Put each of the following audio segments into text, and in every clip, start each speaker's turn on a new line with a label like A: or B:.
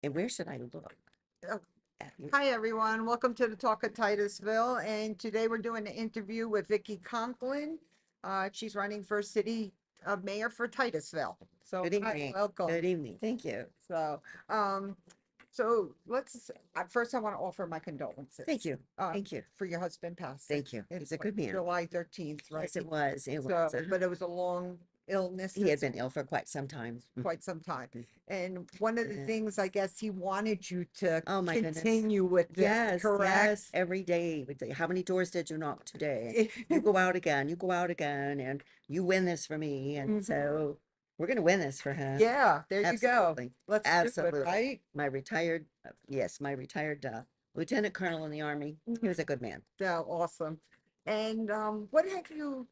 A: And where should I look?
B: Oh,
A: At you?
B: hi, everyone. Welcome to the Talk of Titusville. And today we're doing an interview with Vicki Conklin. She's running for city mayor for Titusville. So,
A: Good
B: hi,
A: evening.
B: welcome.
A: Good evening. Thank you.
B: So, um, so let's first I want to offer my
A: Thank
B: condolences
A: you. Thank you.
B: for your husband passing.
A: Thank you.
B: It's
A: He's a
B: what,
A: good man.
B: July 13th, right?
A: Yes, it was. It was.
B: So, but it was a long illness.
A: He had been ill for quite some time.
B: Quite some time. And one of the
A: Uh,
B: things I guess he wanted you to
A: oh my goodness.
B: continue with this,
A: Yes,
B: correct?
A: yes. Every day. How many doors did you knock today? You go out again. You go out again, and you win this for me. And
B: Mhm.
A: so we're going to win this for him.
B: Yeah, there you go.
A: Absolutely.
B: Let's do it,
A: Absolutely.
B: right?
A: My retired lieutenant colonel in the army. He was a good man.
B: Yeah, awesome. And what have you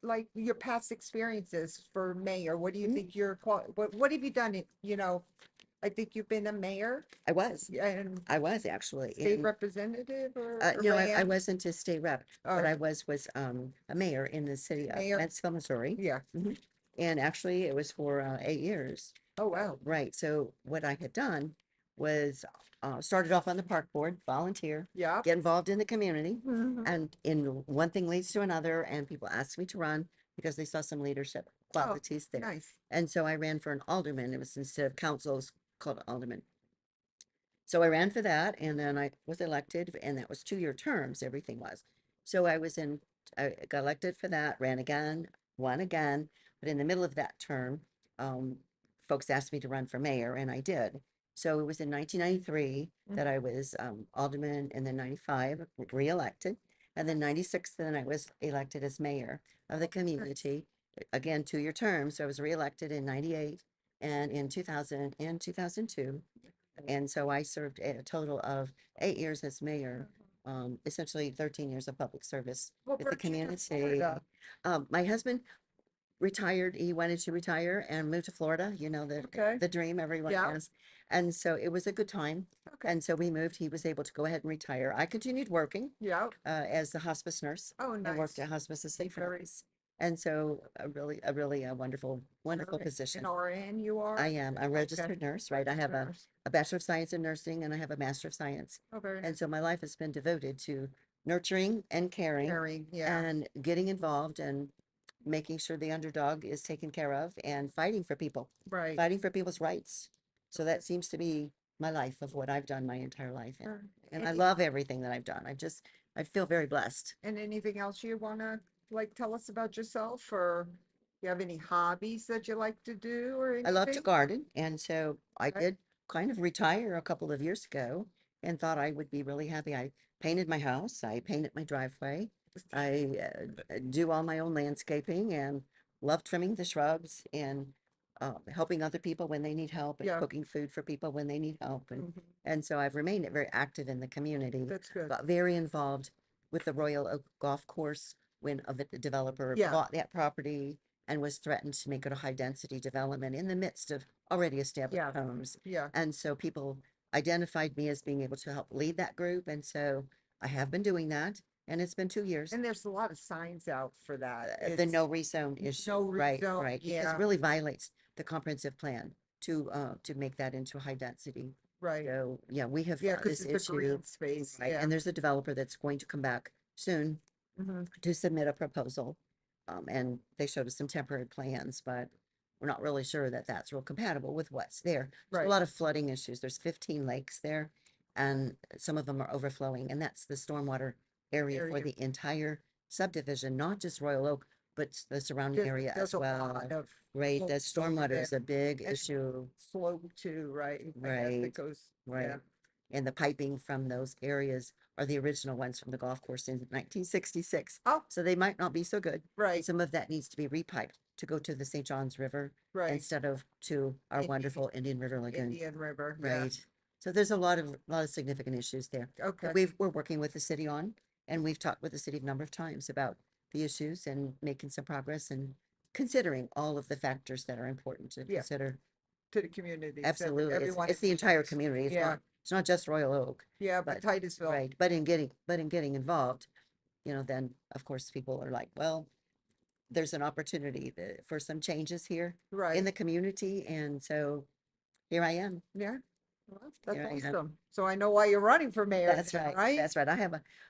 B: like your past experiences for mayor? What do you
A: Mhm.
B: think what have you done? I think you've been a mayor
A: I was.
B: and
A: I was actually
B: state
A: in
B: representative or
A: no, I
B: ran
A: wasn't a state rep, but
B: or
A: I was a mayor in the city of
B: mayor.
A: Titusville, Missouri.
B: Yeah.
A: Mhm. And actually it was for 8 years.
B: Oh, wow.
A: Right. So what I had done was started off on the park board, volunteer,
B: Yeah.
A: get involved in the community,
B: Mhm.
A: and in one thing leads to another, and people asked me to run because they saw some leadership
B: Oh,
A: qualities there.
B: nice.
A: And so I ran for an alderman. It was instead of councils called alderman. So I ran for that and then I was elected and that was 2-year terms, everything was. So I got elected for that, ran again, won again, but in the middle of that term, um, folks asked me to run for mayor and I did. So it was in 1993
B: Mhm.
A: that I was alderman and then 95 re-elected. And then 96, then I was elected as mayor of the
B: Oh, nice.
A: community. Again, 2-year terms. So I was reelected in 98 and in 2000 and 2002. And so I served a total of 8 years as mayor, essentially 13 years of public service
B: What
A: with the
B: brought you to
A: community.
B: Florida?
A: My husband retired. He wanted to retire and moved to Florida. You know,
B: Okay.
A: the dream everyone
B: Yeah.
A: has. And so it was a good time.
B: Okay.
A: And so we moved. He was able to go ahead and retire. I continued working
B: Yeah.
A: as the hospice nurse.
B: Oh,
A: I worked
B: nice.
A: at hospice estate for
B: Very
A: nice. And so a wonderful, wonderful
B: very
A: position.
B: an RN you
A: I
B: are?
A: am a
B: Okay.
A: registered nurse, right? I have
B: Registered nurse.
A: a Bachelor of Science in Nursing and I have a Master of Science.
B: Oh, very
A: And
B: nice.
A: so my life has been devoted to nurturing and caring
B: Caring, yeah.
A: and getting involved and making sure the underdog is taken care of and fighting for people,
B: Right.
A: fighting for people's rights. So that seems to be my life of what I've done my entire life.
B: Sure.
A: And I
B: Any,
A: love everything that I've done. I feel very blessed.
B: and anything else you wanna like tell us about yourself or you have any hobbies that you like to do or
A: I love to
B: anything?
A: garden, and so I
B: Okay.
A: did kind of retire a couple of years ago and thought I would be really happy. I painted my house, I painted my driveway, I do all my own landscaping and love trimming the shrubs and helping other people when they need help and
B: Yeah.
A: cooking food for people when they need help.
B: Mhm.
A: And so I've remained very active in the community,
B: That's good.
A: got very involved with the Royal Oak Golf Course when a developer
B: Yeah.
A: bought that property and was threatened to make it a high density development in the midst of already established
B: Yeah.
A: homes.
B: Yeah.
A: And so people identified me as being able to help lead that group. And so I have been doing that. And it's been 2 years.
B: And there's a lot of signs out for that.
A: The
B: It's
A: no rezone issue,
B: no
A: right,
B: rezone.
A: right, because it
B: Yeah.
A: really violates the comprehensive plan to make that into a high density.
B: Right.
A: So yeah, we have
B: Yeah,
A: fought
B: because
A: this
B: it's a
A: issue,
B: green space.
A: right?
B: Yeah.
A: And there's a developer that's going to come back soon
B: Hmm.
A: to submit a proposal. And they showed us some temporary plans, but we're not really sure that that's real compatible with what's there. There's a
B: Right.
A: lot of flooding issues. There's 15 lakes there, and some of them are overflowing, and that's the stormwater area for
B: Area.
A: the entire subdivision, not just Royal Oak, but the surrounding
B: There,
A: area
B: there's
A: as
B: a
A: well.
B: lot of
A: Right, the
B: slopes over
A: stormwater
B: there.
A: is a big
B: And
A: issue,
B: slope too, right? I guess it
A: right?
B: goes, yeah.
A: Right. And the piping from those areas are the original ones from the golf course in 1966.
B: Oh,
A: So they might not be so good.
B: right,
A: Some of that needs to be repiped to go to the St. John's River
B: right.
A: instead of to our
B: Indian,
A: wonderful Indian River Lagoon.
B: Indian River, yeah.
A: Right. So there's a lot of significant issues there
B: Okay.
A: that we're working with the city on, and we've talked with the city a number of times about the issues and making some progress and considering all of the factors that are important to
B: Yeah,
A: consider.
B: to the communities,
A: Absolutely.
B: everyone
A: It's the entire
B: involved.
A: community.
B: Yeah,
A: It's not just Royal Oak,
B: yeah, but
A: but
B: Titusville,
A: right. But in getting involved, then of course people are like, well, there's an opportunity for some changes here in
B: right,
A: the community. And so here I am.
B: yeah. Well, that's
A: Here I am.
B: awesome. So I know why you're running for mayor
A: That's
B: then,
A: right.
B: right?
A: That's right. I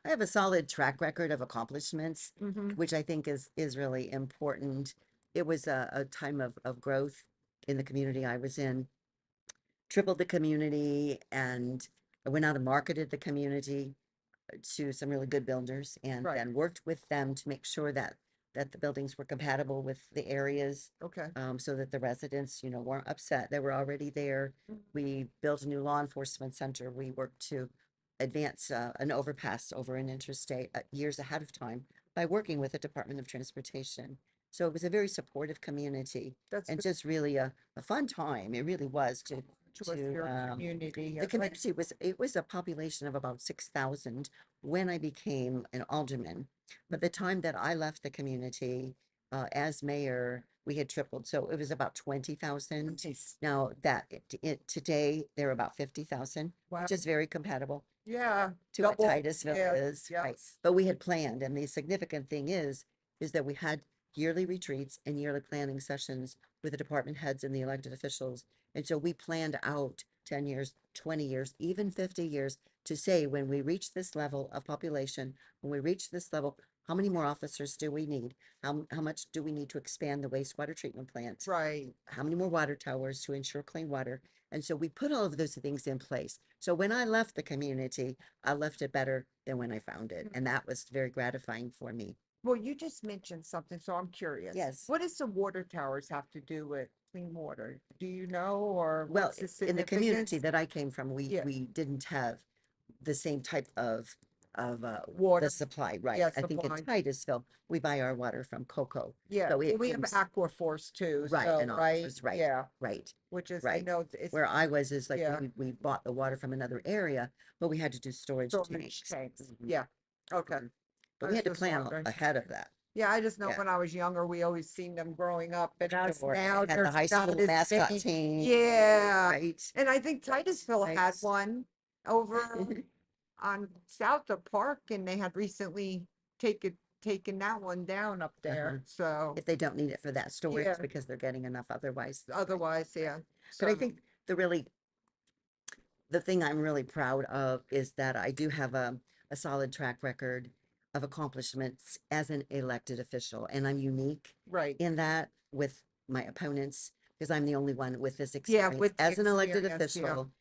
A: have a solid track record of accomplishments,
B: Mm-hmm.
A: which I think is really important. It was a time of growth in the community I was in, tripled the community, and I went out and marketed the community to some really good builders, and
B: Right.
A: then worked with them to make sure that the buildings were compatible with the areas,
B: Okay.
A: so that the residents, weren't upset. They were already there.
B: Mhm.
A: We built a new law enforcement center. We worked to advance an overpass over an interstate years ahead of time by working with the Department of Transportation. So it was a very supportive community
B: That's
A: and
B: good
A: just really a fun time. It really was
B: with
A: to
B: your community.
A: the
B: Like,
A: community was a population of about 6,000 when I became an alderman. But the time that I left the community as mayor, we had tripled. So it was about 20,000.
B: jeez,
A: Now today they're about 50,000,
B: wow.
A: which is very compatible
B: Yeah.
A: to what
B: Double.
A: Titusville
B: Yeah.
A: is, right?
B: Yes.
A: But we had planned, and the significant thing is that we had yearly retreats and yearly planning sessions with the department heads and the elected officials. And so we planned out 10 years, 20 years, even 50 years to say when we reach this level of population, when we reach this level, how many more officers do we need? How much do we need to expand the wastewater treatment plant?
B: Right.
A: How many more water towers to ensure clean water? And so we put all of those things in place. So when I left the community, I left it better than when I found it. And that was very gratifying for me.
B: Well, you just mentioned something, so I'm curious.
A: Yes.
B: What does the water towers have to do with clean water? Do you know, or
A: Well,
B: what's the
A: in the community
B: significance?
A: that I came from,
B: Yeah.
A: we didn't have the same type of
B: Water.
A: the supply, right?
B: Yeah,
A: I think in
B: supply.
A: Titusville, we buy our water from Cocoa.
B: Yeah,
A: So
B: well,
A: it
B: we have
A: comes
B: Aquaforce too,
A: right
B: so,
A: and
B: right,
A: offers, right,
B: yeah,
A: right,
B: which is, I
A: right.
B: know it's
A: Where I was is like
B: yeah.
A: we bought the water from another area, but we had to do storage
B: Storage
A: tanks.
B: tanks,
A: Mhm,
B: yeah, okay.
A: mhm. But
B: I
A: we
B: was
A: had to
B: just
A: plan
B: wondering.
A: ahead of that.
B: Yeah, I just know
A: Yeah.
B: when I was younger, we always seen them growing up, and
A: Sure.
B: now
A: Had the
B: there's
A: high
B: not
A: school
B: as
A: mascot
B: many.
A: team,
B: Yeah,
A: right?
B: and I think Titusville had
A: Right.
B: one over on South of Park, and they had recently taken that one down up
A: Uh-huh.
B: there, so,
A: If they don't need it for that storage
B: yeah,
A: because they're getting enough otherwise. Right.
B: otherwise, yeah,
A: But I
B: so,
A: think the thing I'm really proud of is that I do have a solid track record of accomplishments as an elected official. And I'm unique
B: right,
A: in that with my opponents because I'm the only one with this
B: yeah,
A: experience
B: with the
A: as an elected
B: experience, yeah,
A: official.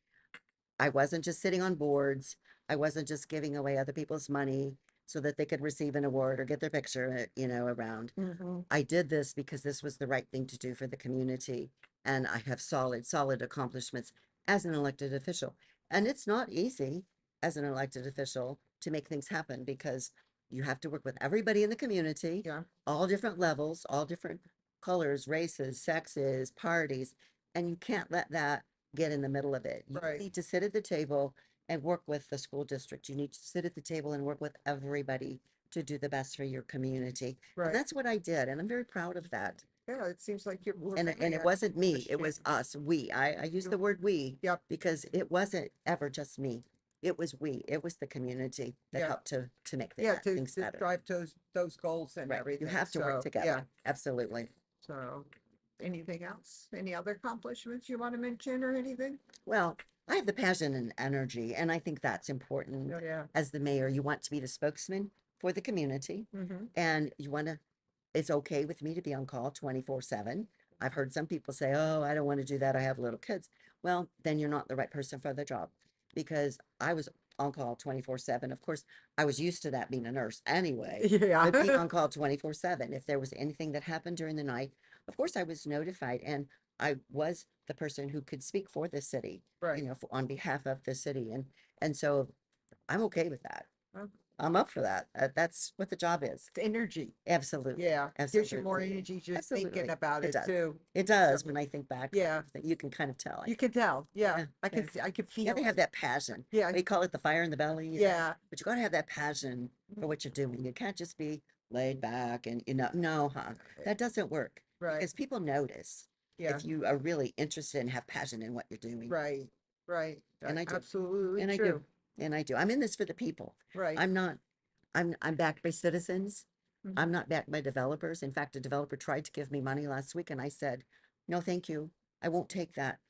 A: I wasn't just sitting on boards. I wasn't just giving away other people's money so that they could receive an award or get their picture, around.
B: hmm
A: I did this because this was the right thing to do for the community. And I have solid accomplishments as an elected official. And it's not easy as an elected official to make things happen because you have to work with everybody in the community,
B: yeah,
A: all different levels, all different colors, races, sexes, parties, and you can't let that get in the middle of it. You
B: right,
A: need to sit at the table and work with the school district. You need to sit at the table and work with everybody to do the best for your community. And
B: right.
A: that's what I did, and I'm very proud of that.
B: Yeah, it seems like you were
A: And
B: very
A: it wasn't me, it was
B: accomplishing.
A: us, we. I use
B: You-
A: the word we
B: Yep,
A: because it wasn't ever just me. It was we. It was the community that
B: yeah,
A: helped to make
B: yeah,
A: things
B: to
A: better.
B: drive those goals and
A: Right. You
B: everything,
A: have to work
B: so, yeah,
A: together. Absolutely.
B: so, anything else? Any other accomplishments you want to mention or anything?
A: Well, I have the passion and energy, and I think that's important.
B: Oh, yeah,
A: As the mayor, you want to be the spokesman for the community,
B: mm-hmm,
A: and it's okay with me to be on call 24/7. I've heard some people say, "Oh, I don't want to do that. I have little kids." Well, then you're not the right person for the job because I was on call 24/7. Of course, I was used to that being a nurse anyway,
B: yeah,
A: but being on call 24/7, if there was anything that happened during the night, of course I was notified and I was the person who could speak for the city,
B: right.
A: on behalf of the city. And so I'm okay with that.
B: Well,
A: I'm up for that. That's what the job is.
B: it's energy,
A: Absolutely.
B: yeah, gives you more
A: Absolutely.
B: energy just thinking
A: Absolutely.
B: about
A: It
B: it
A: does.
B: too.
A: It does
B: So,
A: when I think back.
B: yeah,
A: You can kind of tell.
B: you can tell, yeah,
A: Yeah,
B: I
A: yeah.
B: can see, I can
A: You
B: feel
A: gotta have
B: it,
A: that passion.
B: yeah,
A: We call it the fire in the belly,
B: yeah,
A: but you gotta have that passion for what you're doing. You can't just be laid back and, no, huh? That doesn't work
B: right,
A: because people notice
B: yeah,
A: if you are really interested and have passion in what you're doing.
B: right, right,
A: And I do.
B: absolutely
A: And I
B: true,
A: do. And I do. I'm in this for the people.
B: right.
A: I'm not, I'm backed by citizens.
B: Mhm.
A: I'm not backed by developers. In fact, a developer tried to give me money last week and I said, no, thank you. I won't take that.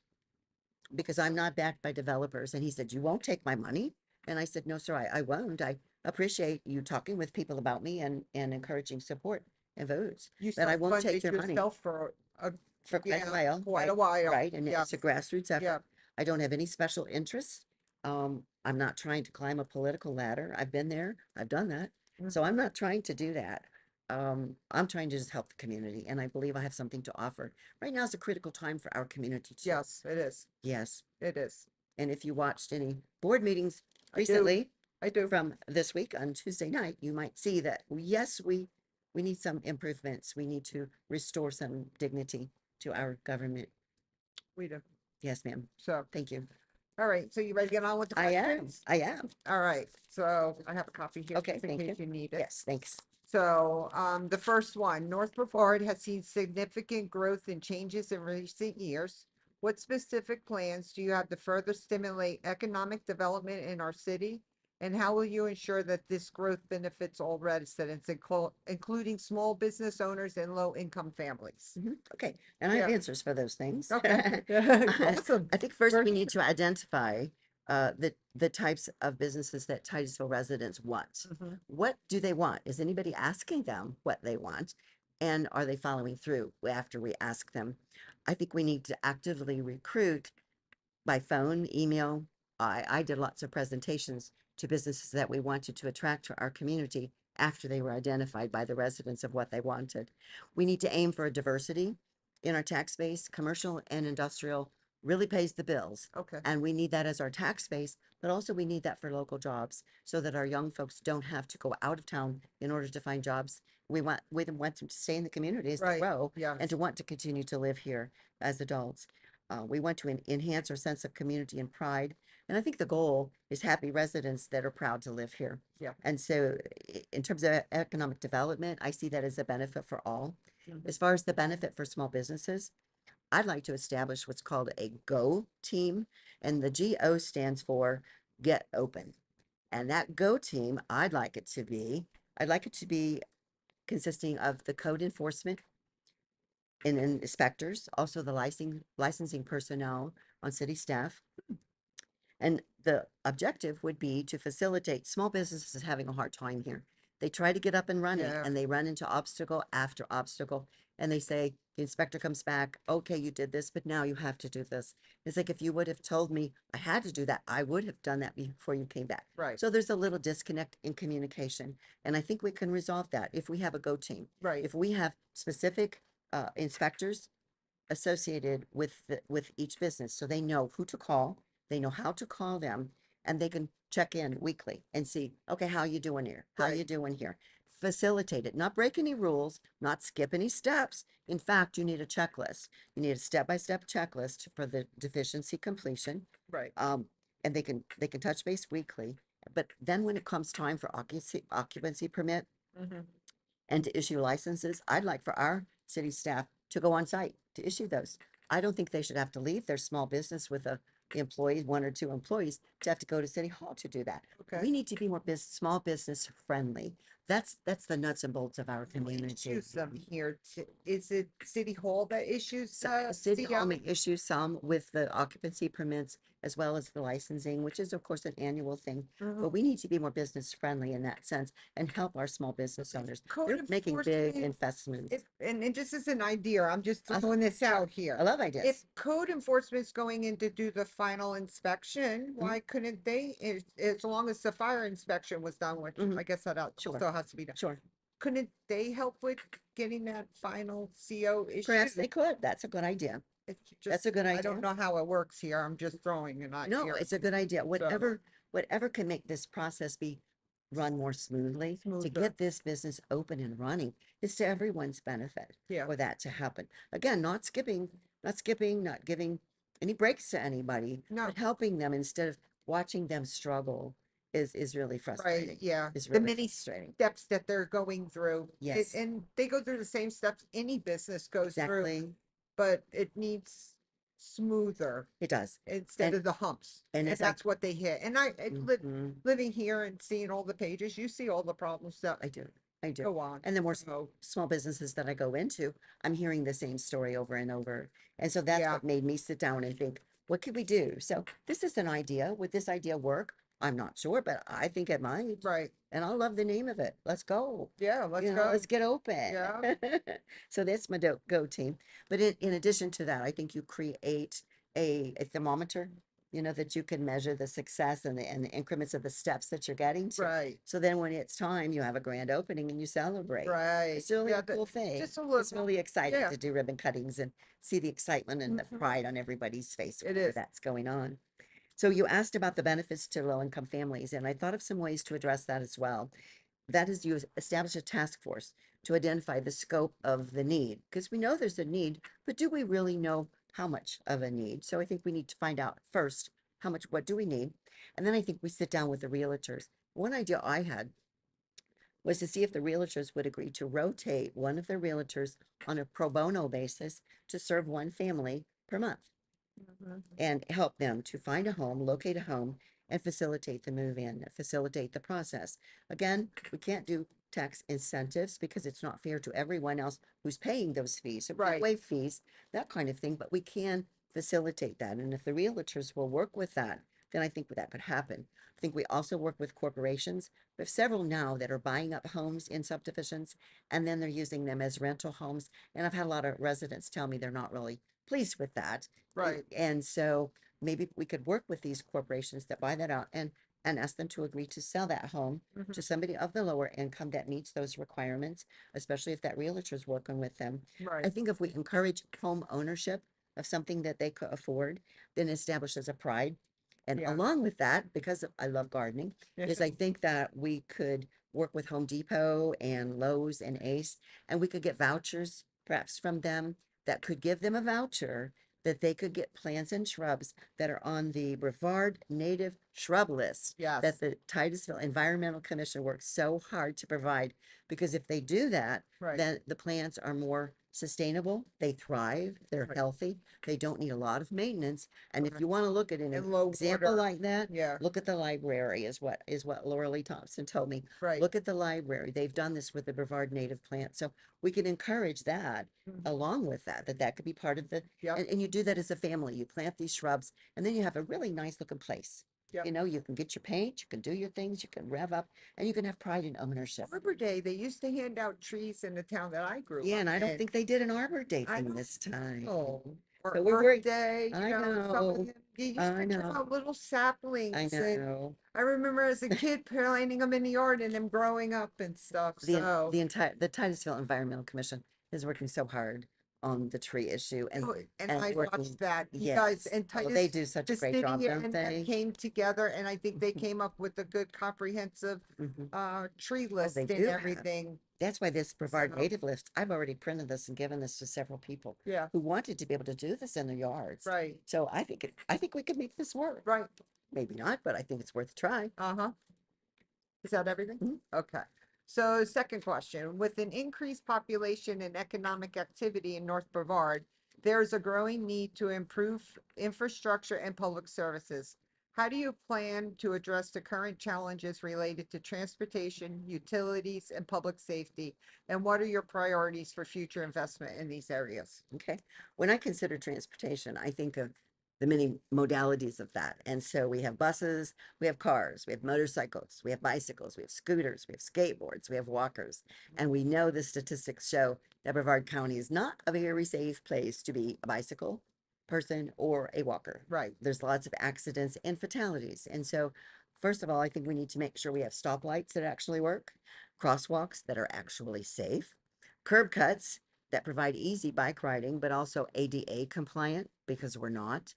A: because I'm not backed by developers. And he said, you won't take my money? And I said, no, sir, I won't. I appreciate you talking with people about me and encouraging support and votes,
B: You
A: but I won't take
B: self-funded
A: your money
B: yourself for a,
A: for quite a
B: yeah,
A: while,
B: quite a
A: right?
B: while.
A: Right, and it's a
B: Yes,
A: grassroots
B: yeah.
A: effort. I don't have any special interests. I'm not trying to climb a political ladder. I've been there, I've done that. So I'm
B: Mhm.
A: not trying to do that. I'm trying to just help the community, and I believe I have something to offer. Right now is a critical time for our community too.
B: Yes, it is.
A: Yes,
B: It is.
A: and if you watched any board meetings
B: I do.
A: recently
B: I do.
A: from this week on Tuesday night, you might see that, yes, we need some improvements. We need to restore some dignity to our government.
B: We do.
A: Yes, ma'am.
B: So,
A: Thank you.
B: all right. So you ready to get on with the
A: I am.
B: questions?
A: I am.
B: All right. So I have a copy here
A: Okay,
B: just in
A: thank
B: case
A: you.
B: you need it.
A: Yes, thanks.
B: So, the first one, North Brevard has seen significant growth and changes in recent years. What specific plans do you have to further stimulate economic development in our city? And how will you ensure that this growth benefits all residents, including small business owners and low-income families?
A: Okay, and I have
B: Yeah.
A: answers for those things.
B: Okay. Awesome.
A: I think first
B: We're-
A: we need to identify the types of businesses that Titusville residents want.
B: Mhm.
A: What do they want? Is anybody asking them what they want? And are they following through after we ask them? I think we need to actively recruit by phone, email. I did lots of presentations to businesses that we wanted to attract to our community after they were identified by the residents of what they wanted. We need to aim for a diversity in our tax base. Commercial and industrial really pays the bills.
B: Okay.
A: And we need that as our tax base, but also we need that for local jobs so that our young folks don't have to go out of town in order to find jobs. We want them to stay in the communities, to
B: Right.
A: grow,
B: Yes.
A: and to want to continue to live here as adults. We want to enhance our sense of community and pride. And I think the goal is happy residents that are proud to live here.
B: Yeah.
A: And so in terms of economic development, I see that as a benefit for all.
B: Mhm.
A: As far as the benefit for small businesses, I'd like to establish what's called a GO team, and the GO stands for Get Open. And that GO team, I'd like it to be consisting of the code enforcement and inspectors, also the licensing personnel on city staff. And the objective would be to facilitate small businesses having a hard time here. They try to get up and running
B: Yeah.
A: and they run into obstacle after obstacle. And they say, the inspector comes back, okay, you did this, but now you have to do this. It's like, if you would have told me I had to do that, I would have done that before you came back.
B: Right.
A: So there's a little disconnect in communication. And I think we can resolve that if we have a go team.
B: Right.
A: If we have specific inspectors associated with each business, so they know who to call, they know how to call them, and they can check in weekly and see, okay, how you doing here? How you
B: Right.
A: doing here? Facilitate it, not break any rules, not skip any steps. In fact, you need a checklist. You need a step-by-step checklist for the deficiency completion.
B: Right.
A: And they can touch base weekly. But then when it comes time for occupancy permit
B: Mhm.
A: and to issue licenses, I'd like for our city staff to go on site to issue those. I don't think they should have to leave their small business with a employee, one or two employees, to have to go to city hall to do that.
B: Okay.
A: We need to be more small business friendly. That's the nuts and bolts of our community.
B: Issues them here. Is it City Hall that issues the
A: City Hall
B: CO?
A: may issue some with the occupancy permits as well as the licensing, which is of course an annual thing.
B: Mhm.
A: But we need to be more business friendly in that sense and help our small business owners.
B: Code
A: They're making big
B: enforcement,
A: investments.
B: and just as an idea, I'm just
A: Uh-huh.
B: throwing this out here.
A: I love ideas.
B: If code enforcement's going in to do the final inspection,
A: Mm-hmm.
B: why couldn't they, as long as the fire inspection was done, which
A: Mhm.
B: I guess that
A: Sure.
B: still has to be done.
A: Sure.
B: Couldn't they help with getting that final CO
A: Perhaps
B: issued?
A: they could. That's a good idea.
B: It's
A: That's
B: just,
A: a good
B: I don't
A: idea.
B: know how it works here. I'm just throwing an idea.
A: No, it's a good idea. Whatever can make this process be run more smoothly to
B: Smoother.
A: get this business open and running is to everyone's benefit
B: Yeah.
A: for that to happen. Again, not giving any breaks to anybody,
B: No.
A: but helping them instead of watching them struggle is really frustrating.
B: Right, yeah.
A: Is
B: The
A: really
B: many
A: frustrating.
B: steps that they're going through.
A: Yes.
B: And they go through the same steps any business goes through,
A: Exactly.
B: but it needs smoother
A: It does.
B: instead
A: And-
B: of the humps.
A: and
B: And
A: as I-
B: that's what they hit. And
A: Mhm.
B: living here and seeing all the pages, you see all the problems that
A: I do. I do.
B: go on.
A: And the more
B: So,
A: small businesses that I go into, I'm hearing the same story over and over. And so that's
B: Yeah.
A: what made me sit down and think, What could we do? So this is an idea. Would this idea work? I'm not sure, but I think it might.
B: Right.
A: And I love the name of it. Let's go.
B: Yeah, let's go.
A: Let's get open.
B: Yeah.
A: So that's my go team. But in addition to that, I think you create a thermometer, that you can measure the success and the increments of the steps that you're getting to.
B: Right.
A: So then when it's time, you have a grand opening and you celebrate.
B: Right.
A: It's really
B: Yeah,
A: a cool thing.
B: just a
A: It's
B: little.
A: really exciting
B: Yeah.
A: to do ribbon cuttings and see the excitement and the
B: Mhm.
A: pride on everybody's face
B: It
A: whenever
B: is.
A: that's going on. So you asked about the benefits to low-income families, and I thought of some ways to address that as well. That is, you establish a task force to identify the scope of the need, because we know there's a need, but do we really know how much of a need? So I think we need to find out first what do we need? And then I think we sit down with the realtors. One idea I had was to see if the realtors would agree to rotate one of their realtors on a pro bono basis to serve one family per month
B: Mhm.
A: and help them to find a home, locate a home, and facilitate the move in, facilitate the process. Again, we can't do tax incentives because it's not fair to everyone else who's paying those fees. So we can't
B: Right.
A: waive fees, that kind of thing, but we can facilitate that. And if the realtors will work with that, then I think that could happen. I think we also work with corporations. We have several now that are buying up homes in subdivisions and then they're using them as rental homes. And I've had a lot of residents tell me they're not really pleased with that.
B: Right.
A: And so maybe we could work with these corporations that buy that out and ask them to agree to sell that home
B: Mhm.
A: to somebody of the lower income that meets those requirements, especially if that realtor's working with them. I
B: Right.
A: think if we encourage home ownership of something that they could afford, then establishes a pride. And
B: Yeah.
A: along with that, because I love gardening, is I think that we could work with Home Depot and Lowe's and Ace, and we could get vouchers perhaps from them that could give them a voucher that they could get plants and shrubs that are on the Brevard native shrub list
B: Yes.
A: that the Titusville Environmental Commission works so hard to provide. Because if they do that,
B: Right.
A: then the plants are more sustainable, they thrive, they're
B: Right.
A: healthy, they don't need a lot of maintenance. And if
B: Right.
A: you want to look at an
B: And low
A: example
B: water.
A: like that,
B: Yeah.
A: look at the library is what Laura Lee Thompson told me.
B: Right.
A: Look at the library. They've done this with the Brevard native plant. So we can encourage that
B: Mhm.
A: along with that could be part of the,
B: Yep.
A: and you do that as a family. You plant these shrubs and then you have a really nice looking place.
B: Yep.
A: You can get your paint, you can do your things, you can rev up, and you can have pride in ownership.
B: Arbor Day, they used to hand out trees in the town that I grew
A: Yeah,
B: up
A: and I don't
B: in.
A: think they did an Arbor Day
B: I
A: thing
B: don't
A: this time.
B: know. Or
A: So we're
B: Earth
A: worried.
B: Day,
A: I
B: some of
A: know,
B: them, you used
A: I
B: to give
A: know,
B: out little
A: I
B: saplings and
A: know.
B: I remember as a kid planting them in the yard and them growing up and stuff, so.
A: The Titusville Environmental Commission is working so hard on the tree issue
B: Oh, and
A: and
B: I
A: working,
B: watched that. You guys
A: yes.
B: and
A: Oh, they
B: Titus,
A: do such a
B: the
A: great job,
B: city
A: don't
B: and them
A: they?
B: came together and I think they
A: Mhm,
B: came up with a good comprehensive
A: mhm.
B: tree
A: Oh, they
B: list and
A: do have.
B: everything.
A: That's why this Brevard
B: So,
A: native list, I've already printed this and given this to several people
B: yeah,
A: who wanted to be able to do this in their yards.
B: right,
A: So I think we could make this work.
B: right.
A: Maybe not, but I think it's worth a try.
B: Uh-huh. Is that everything?
A: Mhm.
B: Okay. So second question, with an increased population and economic activity in North Brevard, there's a growing need to improve infrastructure and public services. How do you plan to address the current challenges related to transportation, utilities, and public safety? And what are your priorities for future investment in these areas?
A: Okay. When I consider transportation, I think of the many modalities of that. And so we have buses, we have cars, we have motorcycles, we have bicycles, we have scooters, we have skateboards, we have walkers. And we know the statistics show that Brevard County is not a very safe place to be a bicycle person or a walker.
B: Right,
A: There's lots of accidents and fatalities. And so, first of all, I think we need to make sure we have stoplights that actually work, crosswalks that are actually safe, curb cuts that provide easy bike riding, but also ADA compliant because we're not.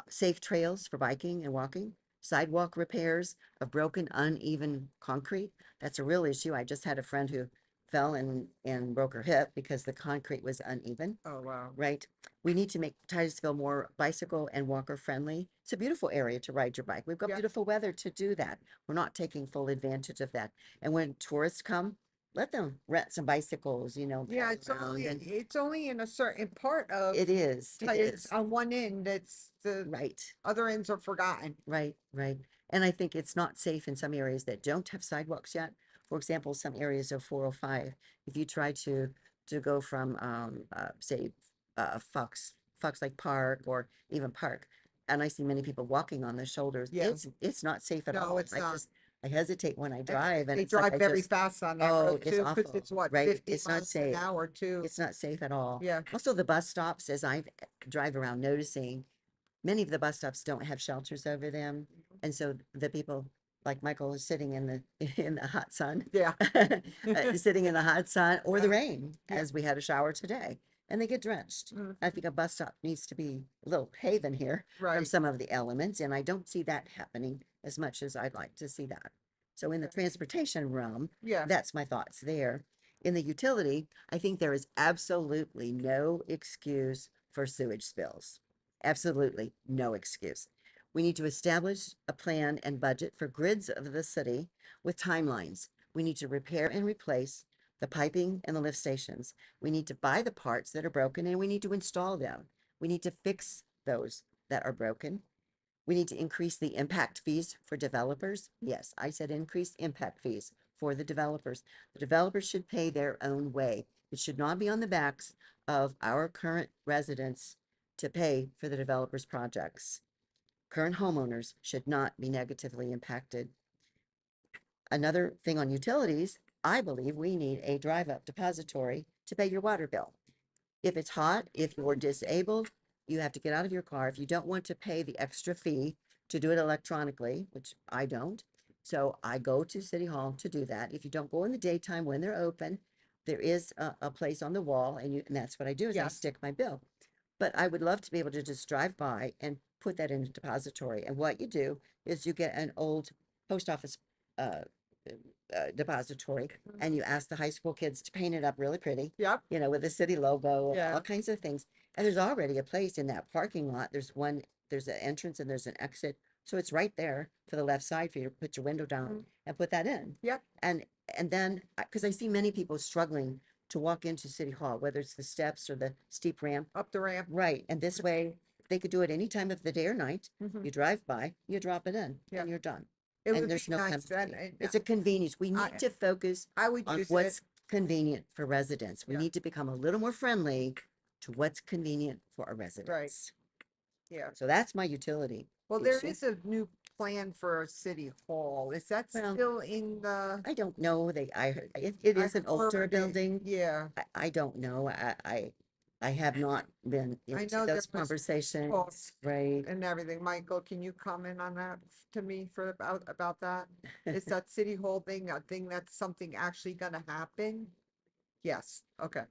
A: Safe trails for biking and walking, sidewalk repairs of broken, uneven concrete. That's a real issue. I just had a friend who fell and broke her hip because the concrete was uneven,
B: oh, wow,
A: right? We need to make Titusville more bicycle and walker friendly. It's a beautiful area to ride your bike. We've got
B: yeah.
A: beautiful weather to do that. We're not taking full advantage of that. And when tourists come, let them rent some bicycles,
B: Yeah,
A: pedal around. And
B: it's only in a certain part of
A: it
B: Titus
A: is.
B: on one end that's the
A: Right,
B: other ends are forgotten.
A: right, right. And I think it's not safe in some areas that don't have sidewalks yet. For example, some areas of 405, if you try to go from say Fox Lake Park or even Park, and I see many people walking on the shoulders.
B: Yeah.
A: It's not safe at
B: No,
A: all.
B: it's not.
A: I hesitate when I
B: And
A: drive, and
B: they
A: it's like
B: drive
A: I
B: very
A: just,
B: fast on that
A: oh,
B: road
A: it's
B: too, because
A: awful,
B: it's what,
A: right?
B: 50
A: It's not
B: miles an
A: safe.
B: hour too.
A: It's not safe at all.
B: Yeah,
A: Also, the bus stops, as I drive around noticing, many of the bus stops don't have shelters over them. And so the people, like Michael, is sitting in the in the hot sun,
B: yeah,
A: sitting in the hot sun or the
B: yeah,
A: rain,
B: yeah.
A: as we had a shower today, and they get drenched.
B: Mhm.
A: I think a bus stop needs to be a little haven here from
B: Right.
A: some of the elements, and I don't see that happening as much as I'd like to see that. So in the
B: Okay.
A: transportation realm,
B: Yeah,
A: that's my thoughts there. In the utility, I think there is absolutely no excuse for sewage spills. Absolutely no excuse. We need to establish a plan and budget for grids of the city with timelines. We need to repair and replace the piping and the lift stations. We need to buy the parts that are broken and we need to install them. We need to fix those that are broken. We need to increase the impact fees for developers. Yes, I said increase impact fees for the developers. The developers should pay their own way. It should not be on the backs of our current residents to pay for the developers' projects. Current homeowners should not be negatively impacted. Another thing on utilities, I believe we need a drive-up depository to pay your water bill. If it's hot, if you're disabled, you have to get out of your car. If you don't want to pay the extra fee to do it electronically, which I don't, so I go to City Hall to do that. If you don't go in the daytime when they're open, there is a place on the wall, and that's what I do is I
B: yes,
A: stick my bill. But I would love to be able to just drive by and put that in a depository. And what you do is you get an old post office uh, depository, and you ask the high school kids to paint it up really pretty,
B: yep,
A: with the city logo and
B: yeah,
A: all kinds of things. And there's already a place in that parking lot. There's an entrance and there's an exit. So it's right there to the left side for you to put your window down
B: mhm,
A: and put that in.
B: yep,
A: And and then because I see many people struggling to walk into City Hall, whether it's the steps or the steep ramp.
B: up the ramp.
A: Right. And this way they could do it any time of the day or night.
B: Mhm,
A: You drive by, you drop it in,
B: yeah,
A: and you're done.
B: it
A: And
B: would be
A: there's no
B: nice then.
A: penalty. It's a convenience. We need to focus
B: I would
A: on
B: use it.
A: what's convenient for residents. We
B: Yeah,
A: need to become a little more friendly to what's convenient for our
B: right,
A: residents.
B: yeah.
A: So that's my utility
B: Well, there
A: issue.
B: is a new plan for a city hall. Is that
A: Well,
B: still in the?
A: I don't know. I heard it
B: I
A: is an older
B: heard it.
A: building.
B: Yeah,
A: I don't know. I have not been
B: I
A: into
B: know there
A: those
B: was
A: conversations,
B: talks
A: right?
B: and everything. Michael, can you comment on that to me for about that? Is that city hall thing a thing that's something actually gonna happen? Yes, okay.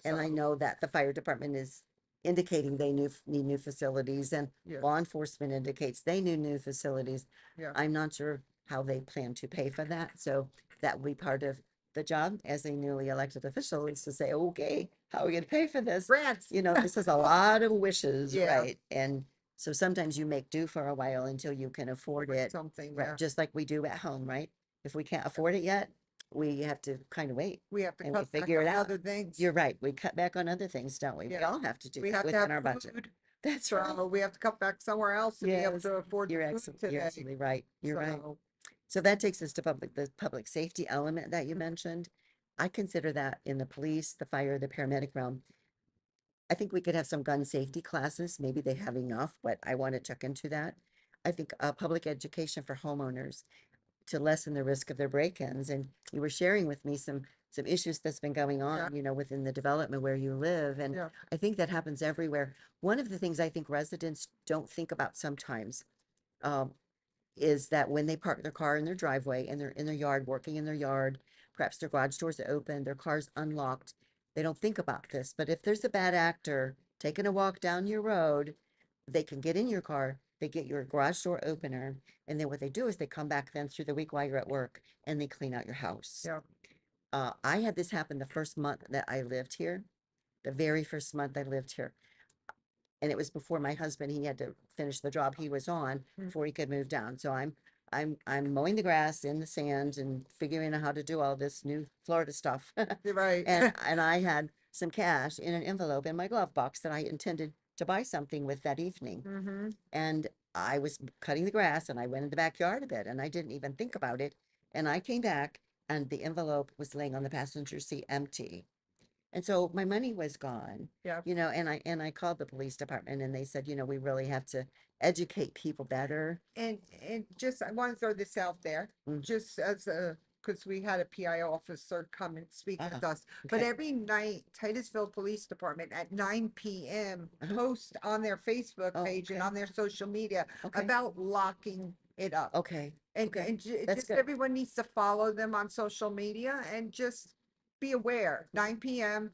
A: And I
B: So,
A: know that the fire department is indicating they need new facilities, and
B: yeah,
A: law enforcement indicates they need new facilities.
B: yeah.
A: I'm not sure how they plan to pay for that, so that will be part of the job as a newly elected official is to say, okay, how are we gonna pay for this?
B: Grants.
A: This is a lot of wishes,
B: Yeah,
A: right? And so sometimes you make do for a while until you can afford it,
B: something,
A: right?
B: yeah.
A: Just like we do at home, right? If we can't afford it yet, we have to kind of wait
B: We have to
A: and we
B: cut back
A: figure it
B: on
A: out.
B: other things.
A: You're right. We cut back on other things, don't we? We
B: Yeah.
A: all have to do
B: We
A: that
B: have to
A: within
B: have
A: our budget.
B: food,
A: That's right.
B: so we have to cut back somewhere else to be able
A: Yes,
B: to afford the food
A: you're
B: today.
A: absolutely right. You're right.
B: So,
A: So that takes us to the public safety element that you mentioned. I consider that in the police, the fire, the paramedic realm. I think we could have some gun safety classes. Maybe they have enough, but I want to check into that. I think public education for homeowners to lessen the risk of their break-ins. And you were sharing with me some issues that's been going
B: yeah,
A: on, within the development where you live. And
B: yeah,
A: I think that happens everywhere. One of the things I think residents don't think about sometimes um, is that when they park their car in their driveway and they're in their yard, working in their yard, perhaps their garage doors are open, their car's unlocked, they don't think about this. But if there's a bad actor taking a walk down your road, they can get in your car, they get your garage door opener, and then what they do is they come back then through the week while you're at work and they clean out your house.
B: yeah.
A: I had this happen the first month that I lived here, the very first month I lived here. And it was before my husband, he had to finish the job he was on
B: Mm.
A: before he could move down. So I'm mowing the grass in the sand and figuring out how to do all this new Florida stuff.
B: You're right.
A: And I had some cash in an envelope in my glove box that I intended to buy something with that evening.
B: Mm-hmm.
A: And I was cutting the grass and I went in the backyard a bit and I didn't even think about it. And I came back and the envelope was laying on the passenger seat empty. And so my money was gone,
B: Yeah.
A: and I called the police department and they said, we really have to educate people better.
B: And just, I want to throw this out there,
A: Mm.
B: just as a, because we had a PI officer come and speak
A: Ah,
B: with us. But
A: okay.
B: every night, Titusville Police Department at 9 p.m.
A: Uh-huh.
B: post on their Facebook
A: Oh,
B: page and
A: okay.
B: on their social media
A: Okay.
B: about locking it up.
A: Okay.
B: And,
A: Okay.
B: and
A: That's
B: just
A: good.
B: everyone needs to follow them on social media and just be aware, 9 p.m.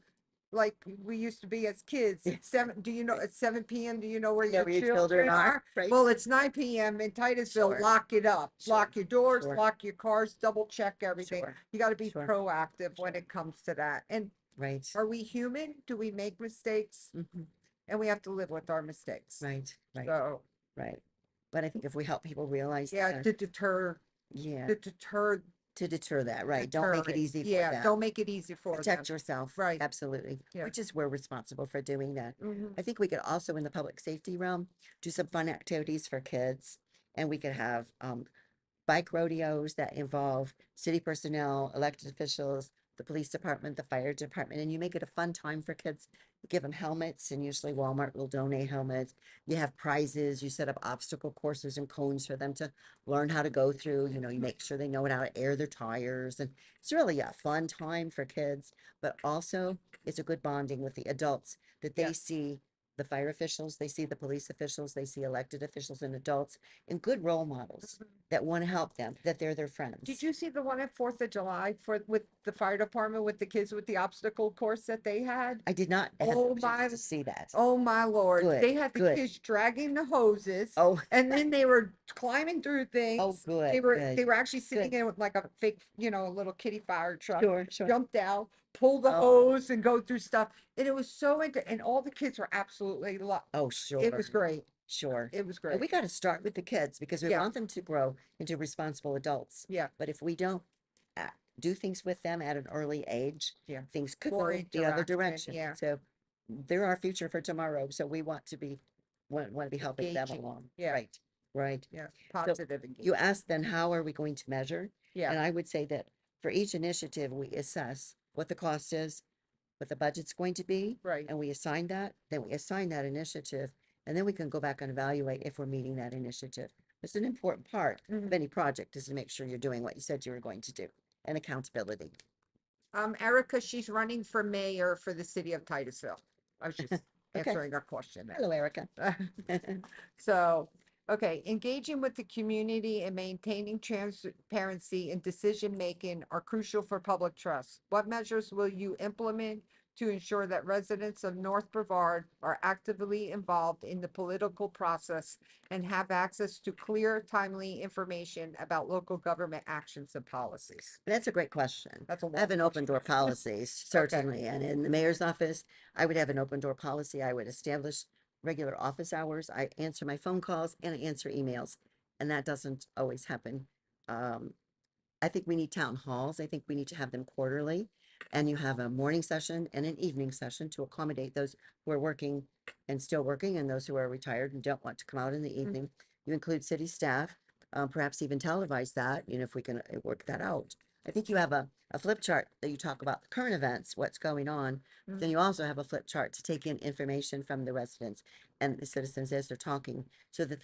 B: Like we used to be as kids,
A: Yeah.
B: at 7, do you know, at 7 p.m., do you know where
A: You know
B: your
A: where your children
B: children are?
A: right?
B: Well, it's 9 p.m. in Titusville,
A: Sure.
B: lock it up,
A: Sure.
B: lock your doors,
A: Sure.
B: lock your cars, double check everything.
A: Sure.
B: You gotta be
A: Sure.
B: proactive when it comes to that. And
A: Right.
B: are we human? Do we make mistakes?
A: Mhm.
B: And we have to live with our mistakes.
A: Right. Right.
B: So,
A: Right. But I think if we help people realize
B: yeah,
A: that,
B: to deter,
A: yeah,
B: to deter,
A: to deter that, right? Don't
B: deter
A: make it
B: it.
A: easy for
B: Yeah,
A: them.
B: don't make it easy for them.
A: Protect yourself.
B: Right.
A: Absolutely.
B: Yeah.
A: Which is we're responsible for doing that.
B: Mhm.
A: I think we could also in the public safety realm do some fun activities for kids, and we could have bike rodeos that involve city personnel, elected officials, the police department, the fire department, and you make it a fun time for kids. You give them helmets, and usually Walmart will donate helmets. You have prizes, you set up obstacle courses and cones for them to learn how to go through. You make sure they know how to air their tires, and it's really a fun time for kids, but also it's a good bonding with the adults that they
B: Yeah.
A: see the fire officials, they see the police officials, they see elected officials and adults and good role models that want to help them, that they're their friends.
B: Did you see the one at 4th of July with the fire department with the kids with the obstacle course that they had?
A: I did not have
B: Oh
A: the chance
B: my,
A: to see that.
B: oh my Lord.
A: Good,
B: They had the
A: good.
B: kids dragging the hoses
A: Oh,
B: and then they were climbing through
A: oh,
B: things.
A: good,
B: They
A: good,
B: were actually sitting
A: good.
B: in with like a fake, a little kitty fire truck,
A: Sure, sure.
B: jumped out, pull the
A: Oh,
B: hose and go through stuff. And it was so and all the kids were absolutely
A: oh,
B: it was
A: sure,
B: great.
A: sure.
B: It was
A: And we
B: great.
A: got to start with the kids because we
B: Yeah.
A: want them to grow into responsible adults.
B: Yeah.
A: But if we don't uh, do things with them at an early age,
B: Yeah.
A: things could
B: More
A: go the other
B: interaction,
A: direction.
B: yeah.
A: So they're our future for tomorrow. So we want to be want to be helping them
B: Engaging,
A: along.
B: yeah.
A: Right. Right.
B: Yeah.
A: So
B: Positive
A: you
B: engagement.
A: asked then, how are we going to measure?
B: Yeah.
A: And I would say that for each initiative, we assess what the cost is, what the budget's going to be,
B: Right.
A: and we assign that, then we assign that initiative, and then we can go back and evaluate if we're meeting that initiative. It's an important part of
B: Mhm.
A: any project is to make sure you're doing what you said you were going to do, and accountability.
B: Erica, she's running for mayor for the city of Titusville. I was just
A: Okay.
B: answering a question there.
A: Hello, Erica.
B: So, okay, engaging with the community and maintaining transparency in decision-making are crucial for public trust. What measures will you implement to ensure that residents of North Brevard are actively involved in the political process and have access to clear, timely information about local government actions and policies?
A: That's a great question.
B: That's a
A: I have
B: long
A: an open door
B: question.
A: policy, certainly, and in the mayor's office, I would have an open door policy. I would establish regular office hours. I answer my phone calls and I answer emails, and that doesn't always happen. Um, I think we need town halls. I think we need to have them quarterly. And you have a morning session and an evening session to accommodate those who are working and still working and those who are retired and don't want to come out in the evening. You include city staff, perhaps even televise that, if we can work that out. I think you have a flip chart that you talk about the current events, what's going on. Then you also have a flip chart to take in information from the residents and the citizens as they're talking so that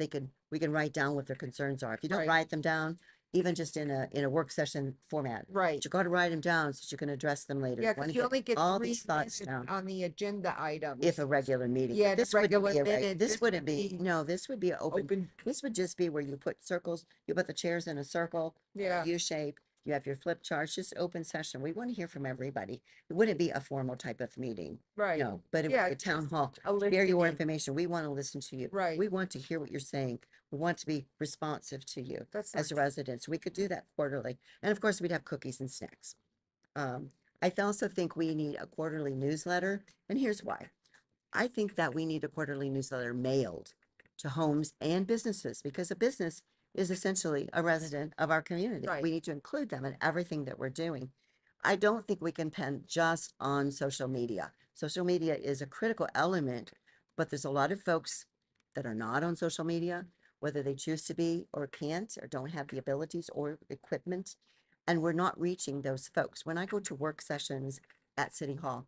A: we can write down what their concerns are. If you don't
B: Right.
A: write them down, even just in a work session format.
B: Right.
A: You got to write them down so you can address them later.
B: Yeah,
A: Want
B: because
A: to
B: you
A: get
B: only get
A: all
B: 3
A: these thoughts
B: minutes
A: down
B: on the agenda items.
A: if a regular meeting.
B: Yeah,
A: But
B: the
A: this wouldn't
B: regular
A: be
B: minute,
A: this
B: this
A: wouldn't
B: would
A: be,
B: be
A: no, this would be an open,
B: open,
A: this would just be where you put circles, you put the chairs in a circle,
B: yeah,
A: U shape, you have your flip charts, just open session. We want to hear from everybody. It wouldn't be a formal type of meeting.
B: right.
A: No, but it would
B: Yeah,
A: be a town
B: just
A: hall.
B: a
A: Share your
B: listening.
A: information. We want to listen to you.
B: Right.
A: We want to hear what you're saying. We want to be responsive to you
B: That's
A: as
B: nice.
A: residents. We could do that quarterly. And of course, we'd have cookies and snacks. I also think we need a quarterly newsletter, and here's why. I think that we need a quarterly newsletter mailed to homes and businesses because a business is essentially a resident of our community.
B: Right.
A: We need to include them in everything that we're doing. I don't think we can depend just on social media. Social media is a critical element, but there's a lot of folks that are not on social media, whether they choose to be or can't or don't have the abilities or equipment. And we're not reaching those folks. When I go to work sessions at City Hall,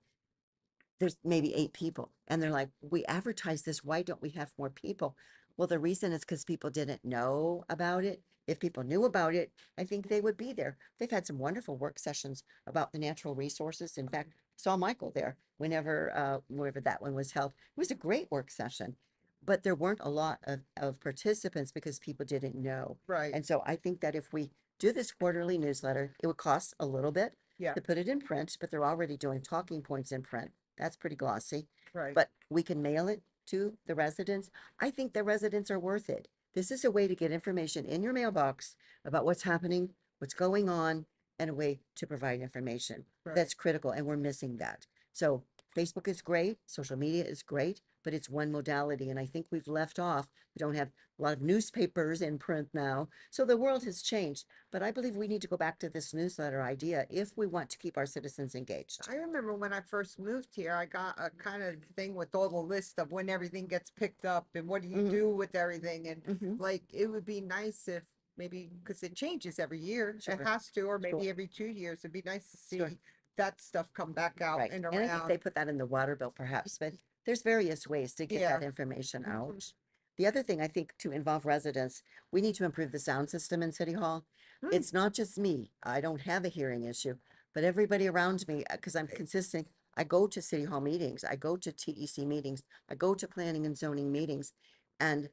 A: there's maybe 8 people. And they're like, we advertise this. Why don't we have more people? Well, the reason is because people didn't know about it. If people knew about it, I think they would be there. They've had some wonderful work sessions about the natural resources. In fact, saw Michael there whenever that one was held. It was a great work session, but there weren't a lot of participants because people didn't know.
B: Right.
A: And so I think that if we do this quarterly newsletter, it would cost a little bit
B: Yeah,
A: to put it in print, but they're already doing talking points in print. That's pretty glossy.
B: right.
A: But we can mail it to the residents. I think the residents are worth it. This is a way to get information in your mailbox about what's happening, what's going on, and a way to provide information.
B: Right.
A: That's critical, and we're missing that. So Facebook is great, social media is great, but it's one modality, and I think we've left off. We don't have a lot of newspapers in print now, so the world has changed. But I believe we need to go back to this newsletter idea if we want to keep our citizens engaged.
B: I remember when I first moved here, I got a kind of thing with all the list of when everything gets picked up and what do you
A: Mhm.
B: do with everything. And
A: Mhm.
B: like, it would be nice if maybe, because it changes every year, it
A: Sure.
B: has to, or maybe
A: Sure.
B: every 2 years, it'd be nice to
A: Sure.
B: see that stuff come back out
A: Right.
B: and
A: And I think they
B: around.
A: put that in the water bill perhaps, but there's various ways to get
B: Yeah.
A: that information
B: Mhm.
A: out. The other thing I think to involve residents, we need to improve the sound system in City Hall.
B: Hmm.
A: It's not just me. I don't have a hearing issue, but everybody around me, because I'm consistent. I go to City Hall meetings, I go to TEC meetings, I go to planning and zoning meetings, and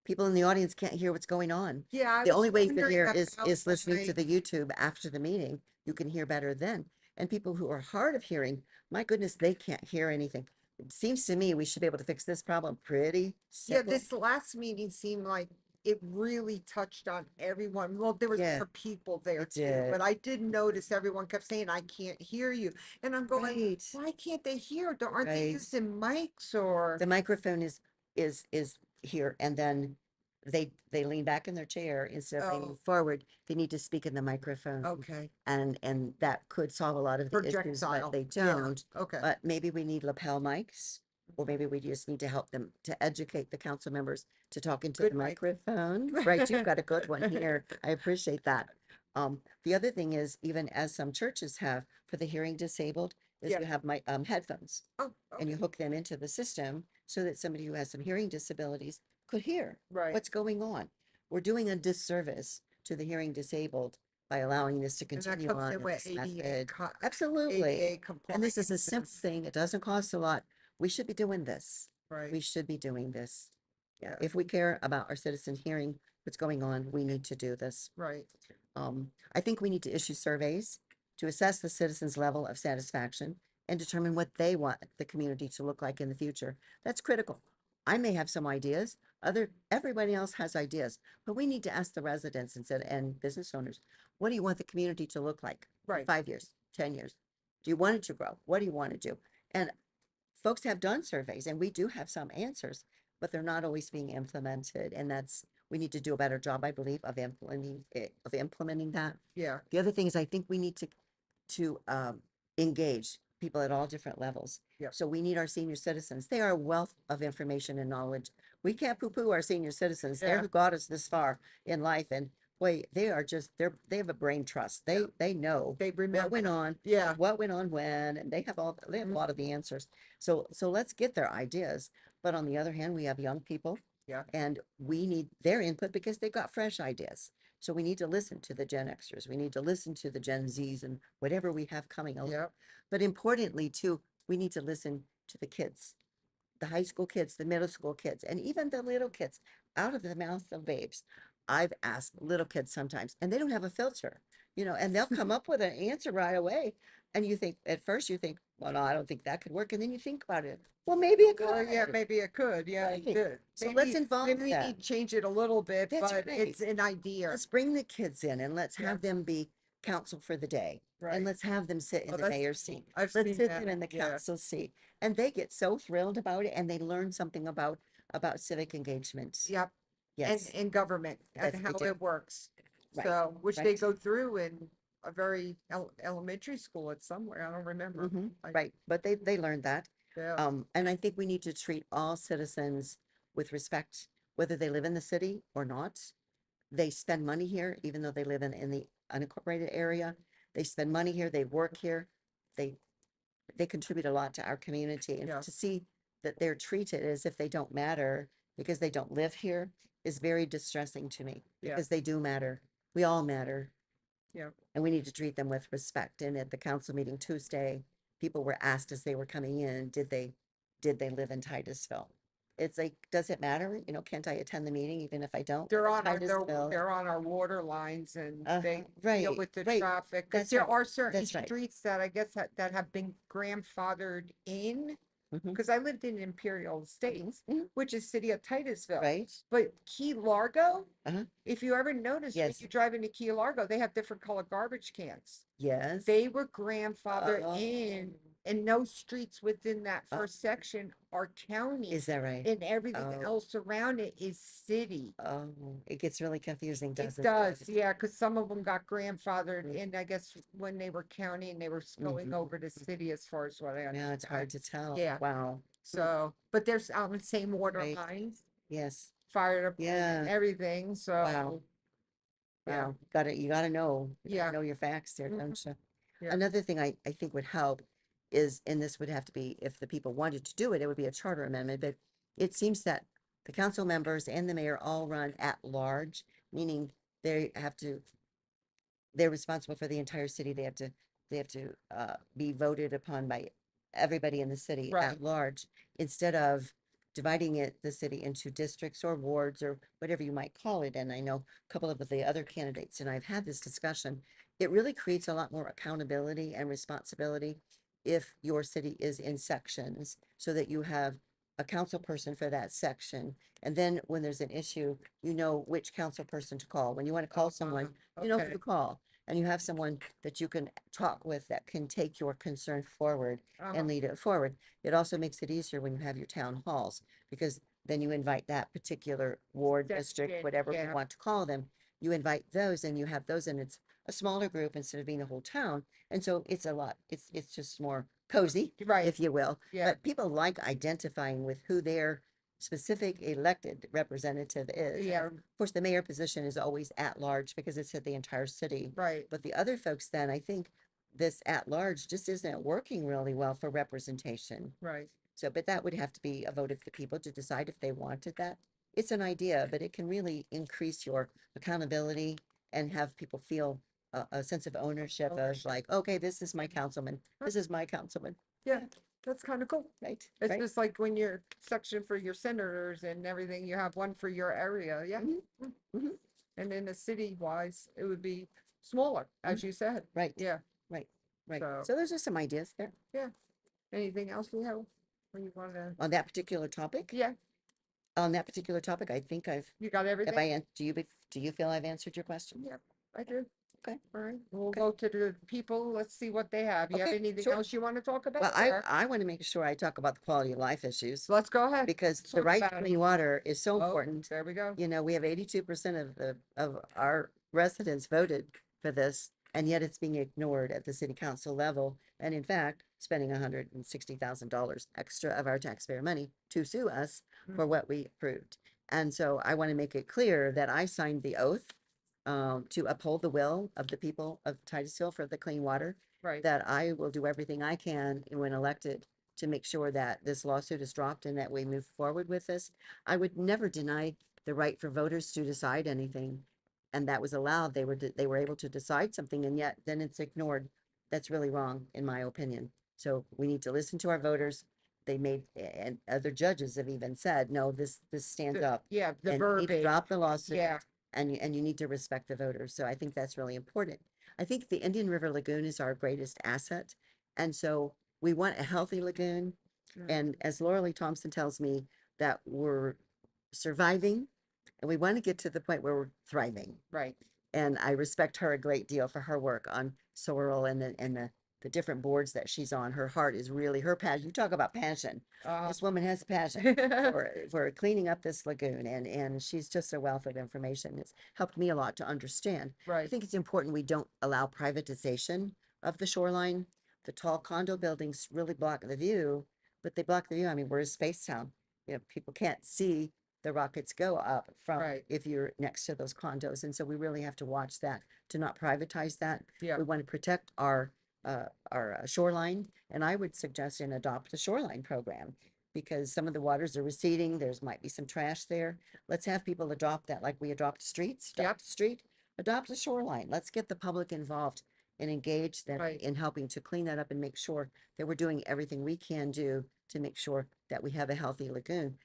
A: people in the audience can't hear what's going on.
B: Yeah, I
A: The
B: was
A: only way you can
B: wondering
A: hear
B: about
A: is listening to
B: like,
A: the YouTube after the meeting. You can hear better then. And people who are hard of hearing, my goodness, they can't hear anything. It seems to me we should be able to fix this problem pretty
B: yeah,
A: simple.
B: this last meeting seemed like it really touched on everyone. Well, there was
A: Yeah,
B: more people there
A: it
B: too, but
A: did.
B: I did notice everyone kept saying, I can't hear you. And I'm going,
A: Right,
B: why can't they hear? Aren't they
A: right.
B: using mics or?
A: The microphone is here, and then they lean back in their chair instead of leaning
B: Oh,
A: forward. They need to speak in the microphone,
B: okay.
A: and that could solve a lot of the issues, but
B: Projectile.
A: they
B: Yeah,
A: don't.
B: okay.
A: But maybe we need lapel mics, or maybe we just need to help them to educate the council members to talk into the
B: Good mic.
A: microphone. Right, you've got a good one here. I appreciate that. The other thing is, even as some churches have for the hearing disabled, is
B: Yeah.
A: you have my headphones
B: Oh,
A: and you
B: okay.
A: hook them into the system so that somebody who has some hearing disabilities could hear
B: Right.
A: what's going on. We're doing a disservice to the hearing disabled by allowing this to
B: And that
A: continue
B: comes
A: on
B: in
A: in
B: with
A: this
B: ADA,
A: method. Absolutely.
B: ADA
A: And this is a simple
B: compliance.
A: thing. It doesn't cost a lot. We should be doing this.
B: Right.
A: We should be doing this. Yeah.
B: Yeah.
A: If we care about our citizens hearing what's going on, we need to do this.
B: Right.
A: I think we need to issue surveys to assess the citizens' level of satisfaction and determine what they want the community to look like in the future. That's critical. I may have some ideas, everybody else has ideas, but we need to ask the residents and business owners, what do you want the community to look like in
B: Right.
A: 5 years, 10 years? Do you want it to grow? What do you want to do? And folks have done surveys and we do have some answers, but they're not always being implemented. And we need to do a better job, I believe, of implementing that.
B: Yeah.
A: The other thing is I think we need to engage people at all different levels.
B: Yep.
A: So we need our senior citizens. They are a wealth of information and knowledge. We can't poo-poo our senior citizens. They're
B: Yeah.
A: who got us this far in life. And boy, they have a brain trust. They know
B: They
A: what
B: remember.
A: went on,
B: Yeah.
A: what went on when, and they have a lot of the answers. So let's get their ideas. But on the other hand, we have young people.
B: Yeah.
A: And we need their input because they've got fresh ideas. So we need to listen to the Gen Xers. We need to listen to the Gen Zs and whatever we have coming along.
B: Yeah.
A: But importantly, too, we need to listen to the kids, the high school kids, the middle school kids, and even the little kids out of the mouth of babes. I've asked little kids sometimes, and they don't have a filter, and they'll come up with an answer right away. And at first you think, well, no, I don't think that could work. And then you think about it. Well, maybe it
B: Well, yeah,
A: could.
B: maybe it could. Yeah, it
A: Right.
B: could.
A: So let's involve
B: Maybe we
A: them.
B: need to change it a little bit,
A: That's
B: but
A: right.
B: it's an idea.
A: Let's bring the kids in and let's
B: Yeah.
A: have them be council for the day.
B: Right.
A: And let's have them sit in
B: Oh,
A: the
B: that's
A: mayor's
B: cool.
A: seat.
B: I've
A: Let's
B: seen
A: sit
B: that.
A: them in the
B: Yeah.
A: council seat. And they get so thrilled about it and they learn something about civic engagement.
B: Yep.
A: Yes.
B: And government and
A: Yes, they
B: how
A: do.
B: it works.
A: Right,
B: So, which they
A: right.
B: go through in a very elementary school. It's somewhere. I don't remember.
A: Right, but they learned that.
B: Yeah.
A: And I think we need to treat all citizens with respect, whether they live in the city or not. They spend money here, even though they live in the unincorporated area. They spend money here, they work here, they they contribute a lot to our community, and
B: Yeah.
A: to see that they're treated as if they don't matter because they don't live here is very distressing to me,
B: Yeah.
A: because they do matter. We all matter,
B: Yeah.
A: and we need to treat them with respect. And at the council meeting Tuesday, people were asked as they were coming in, did they live in Titusville? It's like, does it matter? Can't I attend the meeting even if I don't live
B: They're
A: in
B: on
A: Titusville?
B: they're on our water lines and they deal
A: Right,
B: with the
A: right.
B: traffic. Cause
A: That's
B: there
A: right.
B: are certain
A: That's right.
B: streets that I guess that have been grandfathered in.
A: Mhm,
B: Cause I lived in Imperial Estates,
A: mhm.
B: which is city of Titusville.
A: Right?
B: But Key Largo,
A: Uh-huh.
B: if you ever notice when
A: Yes.
B: you drive into Key Largo, they have different colored garbage cans.
A: Yes.
B: They were grandfathered in,
A: Oh,
B: and no streets within that
A: oh,
B: first section are county,
A: is that right?
B: and everything
A: Oh,
B: else around it is city.
A: oh, it gets really confusing,
B: It
A: doesn't
B: does,
A: it?
B: yeah, because some of them got grandfathered
A: Mm,
B: in, I guess, when they were county and they were going
A: mhm,
B: over to
A: mhm.
B: city as far as what I
A: Yeah, it's hard
B: understand.
A: to tell.
B: Yeah,
A: Wow. Mm,
B: so, but there's on the same water
A: right.
B: lines,
A: Yes.
B: fire department,
A: Yeah.
B: everything,
A: Wow.
B: so, yeah,
A: Wow. You gotta know. You gotta
B: yeah.
A: know your facts there,
B: Mhm.
A: don't you?
B: Yeah,
A: Another thing I think would help is, and this would have to be, if the people wanted to do it, it would be a charter amendment, but it seems that the council members and the mayor all run at large, meaning they're responsible for the entire city. They have to be voted upon by everybody in the city
B: right,
A: at large, instead of dividing the city into districts or wards or whatever you might call it. And I know a couple of the other candidates and I've had this discussion. It really creates a lot more accountability and responsibility if your city is in sections, so that you have a council person for that section. And then when there's an issue, you know which council person to call. When you want to call someone, you know who
B: okay,
A: to call, and you have someone that you can talk with that can take your concern forward and
B: uh-huh,
A: lead it forward. It also makes it easier when you have your town halls, because then you invite that particular ward, district,
B: section,
A: whatever we
B: yeah,
A: want to call them. You invite those and you have those, and it's a smaller group instead of being a whole town. And so it's just more cozy,
B: right,
A: if you will.
B: yeah,
A: But people like identifying with who their specific elected representative is. And
B: yeah,
A: of course, the mayor position is always at large because it's at the entire city.
B: right,
A: But the other folks, then I think this at large just isn't working really well for representation.
B: right,
A: So, but that would have to be a vote of the people to decide if they wanted that. It's an idea, but it can really increase your accountability and have people feel a sense of ownership of,
B: ownership,
A: like, okay, this is my councilman, this is my councilman.
B: yeah, that's kind of cool.
A: Right,
B: It's
A: right.
B: just like when you're section for your senators and everything, you have one for your area, yeah.
A: Mhm,
B: Mm.
A: mhm,
B: And in the city wise, it would be smaller, as
A: mhm.
B: you said,
A: Right,
B: yeah,
A: right, right.
B: so,
A: So those are some ideas there
B: yeah. Anything else you have? Or you wanna,
A: on that particular topic.
B: yeah,
A: On that particular topic, I think
B: you got
A: have
B: everything?
A: do you feel I've answered your question?
B: Yeah, I do.
A: Okay,
B: All right, we'll
A: okay,
B: go to the people, let's see what they have. You have
A: okay,
B: anything
A: sure.
B: else you want to talk about?
A: Well, I,
B: Or
A: I want to make sure I talk about the quality of life issues,
B: let's go ahead.
A: because
B: Let's
A: the
B: talk
A: right to
B: about it.
A: clean water is so
B: Oh,
A: important.
B: there we go.
A: We have 82% of our residents voted for this, and yet it's being ignored at the city council level. And in fact, spending $160,000 extra of our taxpayer money to sue us for
B: Mhm.
A: what we approved. And so I want to make it clear that I signed the oath to uphold the will of the people of Titusville for the clean water,
B: Right,
A: that I will do everything I can when elected to make sure that this lawsuit is dropped and that we move forward with this. I would never deny the right for voters to decide anything, and that was allowed. They were able to decide something, and yet then it's ignored. That's really wrong, in my opinion. So we need to listen to our voters. And other judges have even said, no, this stands up,
B: yeah, the
A: and you need to
B: verbiage,
A: drop the lawsuit,
B: yeah,
A: and you need to respect the voters. So I think that's really important. I think the Indian River Lagoon is our greatest asset. And so we want a healthy lagoon.
B: mm,
A: And as Laura Lee Thompson tells me, that we're surviving, and we want to get to the point where we're thriving.
B: right,
A: And I respect her a great deal for her work on Sorrel and the different boards that she's on. Her heart is really her passion. You talk about passion.
B: uh,
A: This woman has passion for cleaning up this lagoon, and she's just a wealth of information. It's helped me a lot to understand. I
B: right,
A: think it's important we don't allow privatization of the shoreline. The tall condo buildings really block the view, but they block the view. I mean, we're a space town. People can't see the rockets go up from
B: right,
A: if you're next to those condos. And so we really have to watch that, to not privatize that.
B: yeah,
A: We want to protect our our shoreline, and I would suggest and adopt a shoreline program because some of the waters are receding. There's might be some trash there. Let's have people adopt that, like we adopt streets,
B: Yep.
A: adopt a street, adopt a shoreline. Let's get the public involved and engaged that
B: Right.
A: in helping to clean that up and make sure that we're doing everything we can do to make sure that we have a healthy lagoon.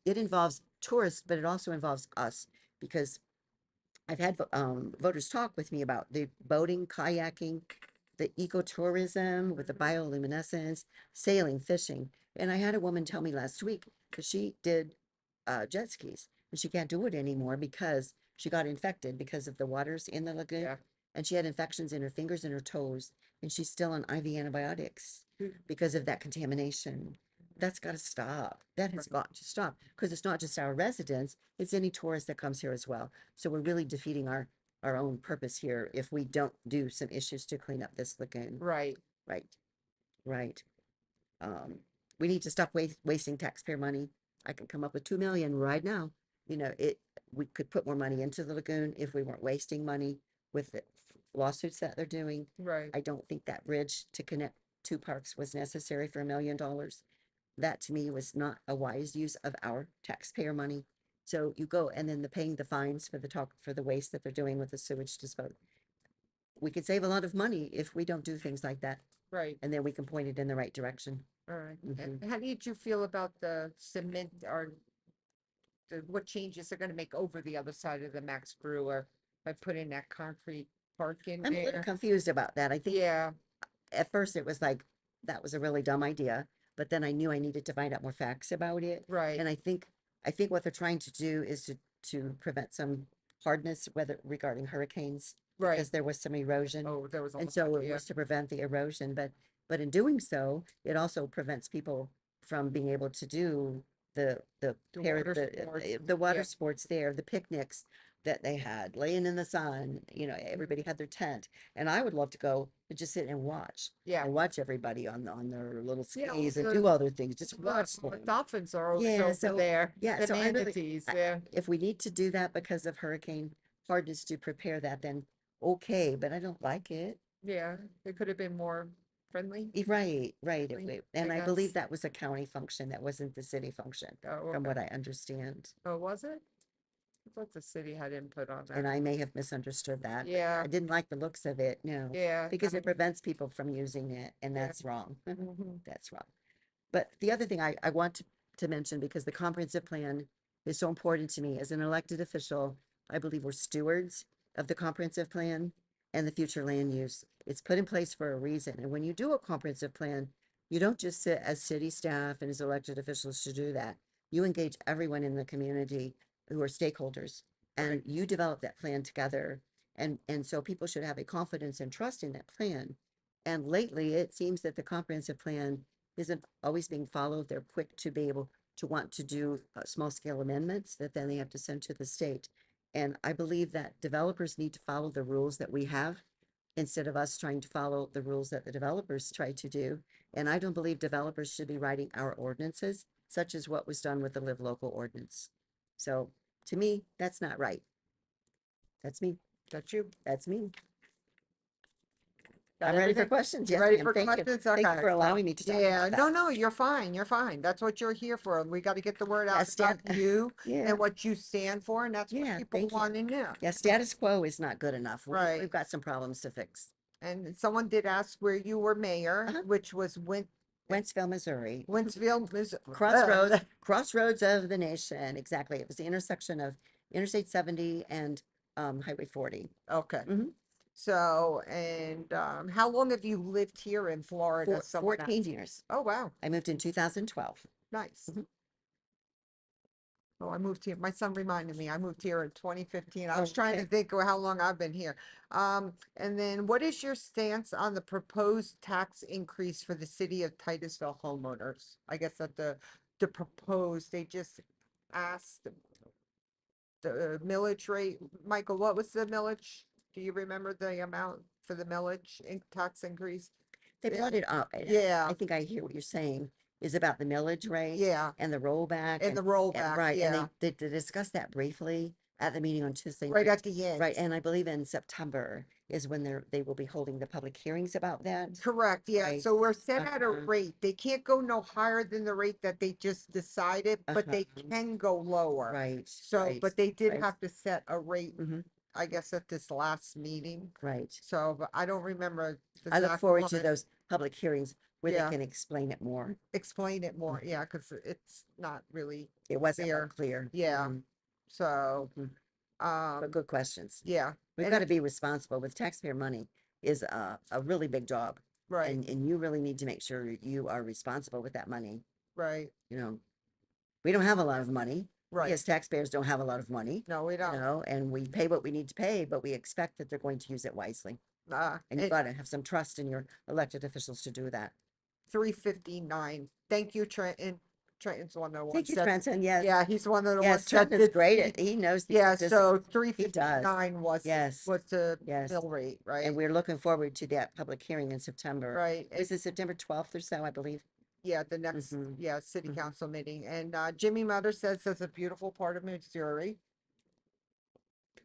A: It involves tourists, but it also involves us because I've had voters talk with me about the boating, kayaking, the ecotourism with the bioluminescence, sailing, fishing. And I had a woman tell me last week because she did jet skis and she can't do it anymore because she got infected because of the waters in the lagoon.
B: Yeah.
A: And she had infections in her fingers and her toes, and she's still on IV antibiotics
B: Mm.
A: because of that contamination. That's got to stop. That has got to stop because it's not just our residents, it's any tourist that comes here as well. So we're really defeating our own purpose here if we don't do some issues to clean up this lagoon.
B: Right.
A: Right, right. Um, we need to stop wasting taxpayer money. I can come up with 2 million right now. You know, we could put more money into the lagoon if we weren't wasting money with the lawsuits that they're doing.
B: Right.
A: I don't think that bridge to connect two parks was necessary for $1 million. That to me was not a wise use of our taxpayer money. So you go and then paying the fines for the waste that they're doing with the sewage disposal. We could save a lot of money if we don't do things like that,
B: Right.
A: and then we can point it in the right direction.
B: All right.
A: Mhm.
B: And how did you feel about the cement or what changes they're gonna make over the other side of the Max Brewer by putting that concrete park in
A: I'm a little
B: there?
A: confused about that. I think
B: Yeah.
A: at first it was like, that was a really dumb idea, but then I knew I needed to find out more facts about it.
B: Right.
A: And I think what they're trying to do is to prevent some hardness, whether regarding hurricanes,
B: Right.
A: because there was some erosion.
B: Oh, there was a
A: And
B: lot,
A: so it
B: yeah.
A: was to prevent the erosion, but in doing so, it also prevents people from being able to do the
B: The water sports,
A: the water
B: yeah.
A: sports there, the picnics that they had, laying in the sun, everybody had their tent. And I would love to go and just sit and watch.
B: Yeah.
A: And watch everybody on their little
B: Yeah,
A: skis and
B: the-
A: do other things, just
B: The
A: watch
B: the
A: them.
B: dolphins are also
A: Yeah,
B: over
A: so
B: there.
A: yeah,
B: The
A: so I really,
B: manatees,
A: I-
B: yeah.
A: if we need to do that because of hurricane hardness to prepare that, then okay, but I don't like it.
B: Yeah, it could have been more friendly.
A: Right, right.
B: Friendly,
A: And
B: I
A: I believe
B: guess.
A: that was a county function. That wasn't the city function,
B: Oh,
A: from
B: okay.
A: what I understand.
B: Oh, was it? I thought the city had input on
A: And
B: that.
A: I may have misunderstood that.
B: Yeah.
A: I didn't like the looks of it, no.
B: Yeah.
A: Because it prevents people from using it, and
B: Yeah.
A: that's wrong.
B: Mhm.
A: That's wrong. But the other thing I want to mention, because the comprehensive plan is so important to me as an elected official, I believe we're stewards of the comprehensive plan and the future land use. It's put in place for a reason. And when you do a comprehensive plan, you don't just sit as city staff and as elected officials to do that. You engage everyone in the community who are stakeholders, and
B: Right.
A: you develop that plan together. And so people should have a confidence and trust in that plan. And lately, it seems that the comprehensive plan isn't always being followed. They're quick to be able to want to do small scale amendments that then they have to send to the state. And I believe that developers need to follow the rules that we have instead of us trying to follow the rules that the developers try to do. And I don't believe developers should be writing our ordinances, such as what was done with the Live Local ordinance. So to me, that's not right. That's me.
B: That's you.
A: That's me.
B: Got
A: I'm ready for
B: everything?
A: questions.
B: You
A: Yes,
B: ready
A: ma'am.
B: for
A: Thank you.
B: questions?
A: Thank you
B: Okay,
A: for
B: so-
A: allowing me to talk
B: Yeah,
A: about
B: no,
A: that.
B: no, you're fine. You're fine. That's what you're here for. We got to get the word
A: Yeah,
B: out about you
A: Yeah.
B: and what you stand for, and that's what
A: Yeah,
B: people
A: thank you.
B: want to know.
A: Yeah, status quo is not good enough.
B: Right.
A: We've got some problems to fix.
B: And someone did ask where you were mayor,
A: Uh-huh.
B: which was
A: Wentzville, Missouri.
B: Winsfield, Missouri.
A: Crossroads of the nation. Exactly. It was the intersection of Interstate 70 and Highway 40.
B: Okay.
A: Mhm.
B: So, and how long have you lived here in Florida? Someone
A: 14
B: asked.
A: years.
B: Oh, wow.
A: I moved in 2012.
B: Nice.
A: Mhm.
B: Oh, I moved here. My son reminded me, I moved here in 2015. I was trying to
A: Okay.
B: think of how long I've been here. And then what is your stance on the proposed tax increase for the city of Titusville homeowners? I guess that the proposed, they just asked the millage rate. Michael, what was the millage? Do you remember the amount for the millage tax increase?
A: They
B: Yeah.
A: brought it up.
B: Yeah.
A: I think I hear what you're saying is about the millage rate.
B: Yeah.
A: And the rollback.
B: And the rollback,
A: Right.
B: yeah.
A: And they discussed that briefly. at the meeting on Tuesday
B: right
A: night.
B: at the end.
A: Right, and I believe in September is when they will be holding the public hearings about that.
B: Correct, yeah,
A: Right.
B: so we're set at a
A: Uh-huh.
B: rate. They can't go no higher than the rate that they just decided, but they
A: Uh-huh.
B: can go lower.
A: Right,
B: So,
A: right,
B: but they did
A: right.
B: have to set a rate,
A: Mhm.
B: I guess, at this last meeting.
A: Right.
B: So, but I don't remember the
A: I look
B: exact
A: forward to
B: one.
A: those public hearings where they
B: Yeah.
A: can explain it more.
B: Explain it more, yeah, because it's not really
A: It wasn't
B: clear.
A: clear.
B: Yeah.
A: Mhm,
B: So,
A: mhm. But
B: um,
A: good questions.
B: yeah,
A: We've
B: and
A: got to
B: if,
A: be responsible with taxpayer money is a really big job.
B: right,
A: And you really need to make sure you are responsible with that money.
B: right,
A: You know, we don't have a lot of money. We
B: right.
A: as taxpayers don't have a lot of money,
B: No, we
A: you
B: don't.
A: know, and we pay what we need to pay, but we expect that they're going to use it wisely. And you
B: And
A: got to have some trust in your elected officials to do that.
B: 359. Thank you, Trenton. Trenton's one of the
A: Thank
B: ones
A: you,
B: that,
A: Trenton. Yes.
B: yeah, he's one of the
A: Yes,
B: ones that
A: Trenton is
B: did
A: great
B: speak.
A: he knows these
B: Yeah,
A: statistics.
B: so three
A: He does.
B: 59
A: Yes.
B: was the
A: Yes.
B: mill rate, right?
A: And we're looking forward to that public hearing in September.
B: Right.
A: Is it September 12th or so, I believe?
B: Yeah, the next,
A: Mhm.
B: yeah, city
A: Mhm.
B: council meeting. And Jimmy Mother says that's a beautiful part of Missouri.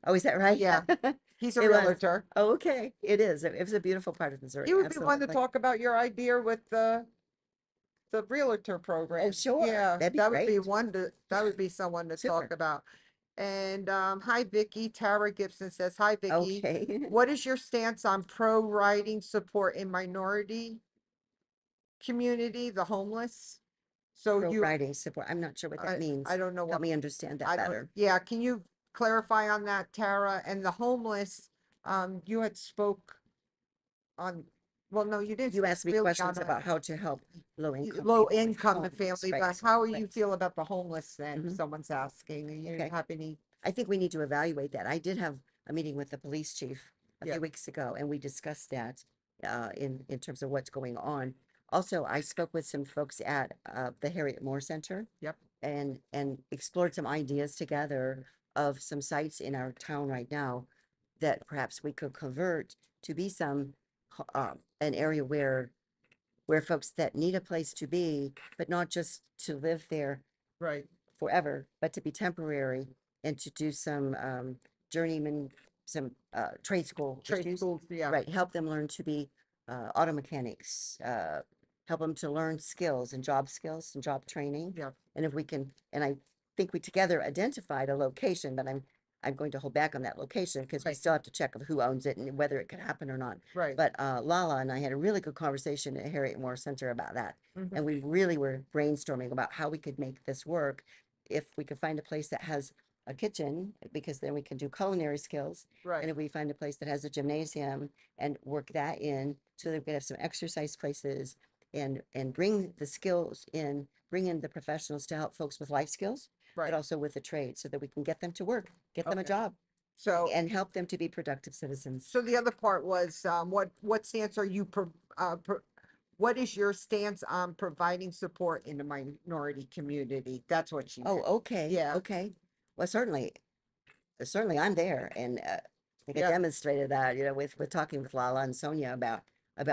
A: Oh, is that right?
B: Yeah, he's a
A: It was.
B: realtor.
A: Oh, okay. It is. It was a beautiful part of Missouri.
B: He would be one to
A: Absolutely.
B: talk about your idea with the realtor program.
A: Oh, sure.
B: Yeah,
A: That'd be
B: that would be
A: great.
B: one to, that would be someone to talk
A: Super.
B: about. And hi Vicki, Tara Gibson says, hi Vicki.
A: Okay.
B: What is your stance on pro-riding support in minority community, the homeless? So
A: Pro
B: you,
A: riding support. I'm not sure what that means.
B: I don't know
A: Help
B: what,
A: me understand that
B: I don't,
A: better.
B: yeah, can you clarify on that, Tara? And the homeless, you had spoke on, well, no, you didn't
A: You
B: speak
A: asked me
B: really
A: questions
B: on
A: about how to help low income
B: low
A: people with
B: income
A: homes,
B: family,
A: right,
B: but how you
A: right.
B: feel about the homeless then?
A: Mhm.
B: Someone's asking, you
A: Okay.
B: have any,
A: I think we need to evaluate that. I did have a meeting with the police chief a
B: Yeah.
A: few weeks ago, and we discussed that in terms of what's going on. Also, I spoke with some folks at the Harriet Moore Center.
B: Yep.
A: And explored some ideas together of some sites in our town right now that perhaps we could convert to be an area where folks that need a place to be, but not just to live there
B: right,
A: forever, but to be temporary and to do some journeyman, some trade school
B: trade
A: issues.
B: schools, yeah,
A: Right, help them learn to be auto mechanics, help them to learn skills and job training.
B: yeah,
A: And if we can, and I think we together identified a location, but I'm going to hold back on that location because we
B: Right.
A: still have to check of who owns it and whether it could happen or not.
B: right.
A: But Lala and I had a really good conversation at Harriet Moore Center about that.
B: Mhm.
A: And we really were brainstorming about how we could make this work. If we could find a place that has a kitchen, because then we can do culinary skills. And
B: Right,
A: if we find a place that has a gymnasium and work that in, so that we can have some exercise places and bring the skills in, bring in the professionals to help folks with life skills,
B: right.
A: but also with the trade, so that we can get them to work, get them a
B: Okay.
A: job,
B: So,
A: and help them to be productive citizens.
B: so the other part was, what stance are you, what is your stance on providing support in the minority community? That's what she
A: Oh,
B: meant.
A: okay,
B: Yeah.
A: okay. Well, certainly I'm there, and I think I
B: Yeah.
A: demonstrated that, with talking with Lala and Sonia about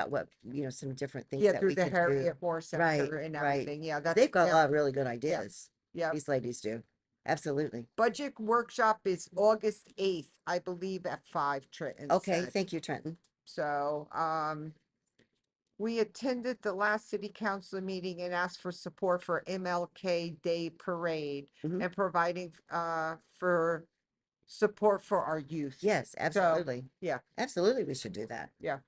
A: what, some different things
B: Yeah,
A: that
B: through
A: we
B: the
A: could do.
B: Harriet Moore
A: Right,
B: Center and
A: right.
B: everything. Yeah,
A: 'Cause
B: that's,
A: they've got a
B: yeah,
A: lot of really good ideas.
B: yeah.
A: These ladies do. Absolutely.
B: Budget workshop is August 8th, I believe at 5, Trenton
A: Okay,
B: said.
A: thank you, Trenton.
B: So, we attended the last city council meeting and asked for support for MLK Day Parade
A: Mhm.
B: and providing, for support for our youth.
A: Yes, absolutely.
B: Yeah,
A: Absolutely, we should do that,
B: yeah.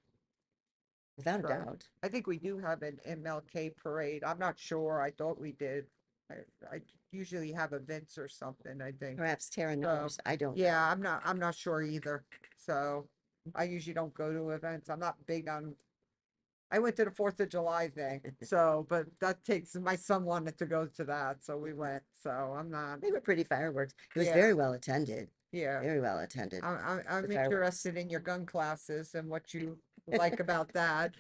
A: without a
B: So,
A: doubt.
B: I think we do have an MLK parade. I'm not sure. I thought we did. I usually have events or something, I think.
A: Perhaps Tara
B: So,
A: knows, I don't.
B: yeah, I'm not sure either. So I usually don't go to events. I'm not big on, I went to the 4th of July thing. So, but that takes, my son wanted to go to that, so we went. So I'm not,
A: They were pretty fireworks. It was
B: Yeah.
A: very well attended,
B: yeah.
A: very well attended.
B: I'm
A: The fireworks.
B: interested in your gun classes and what you like about that,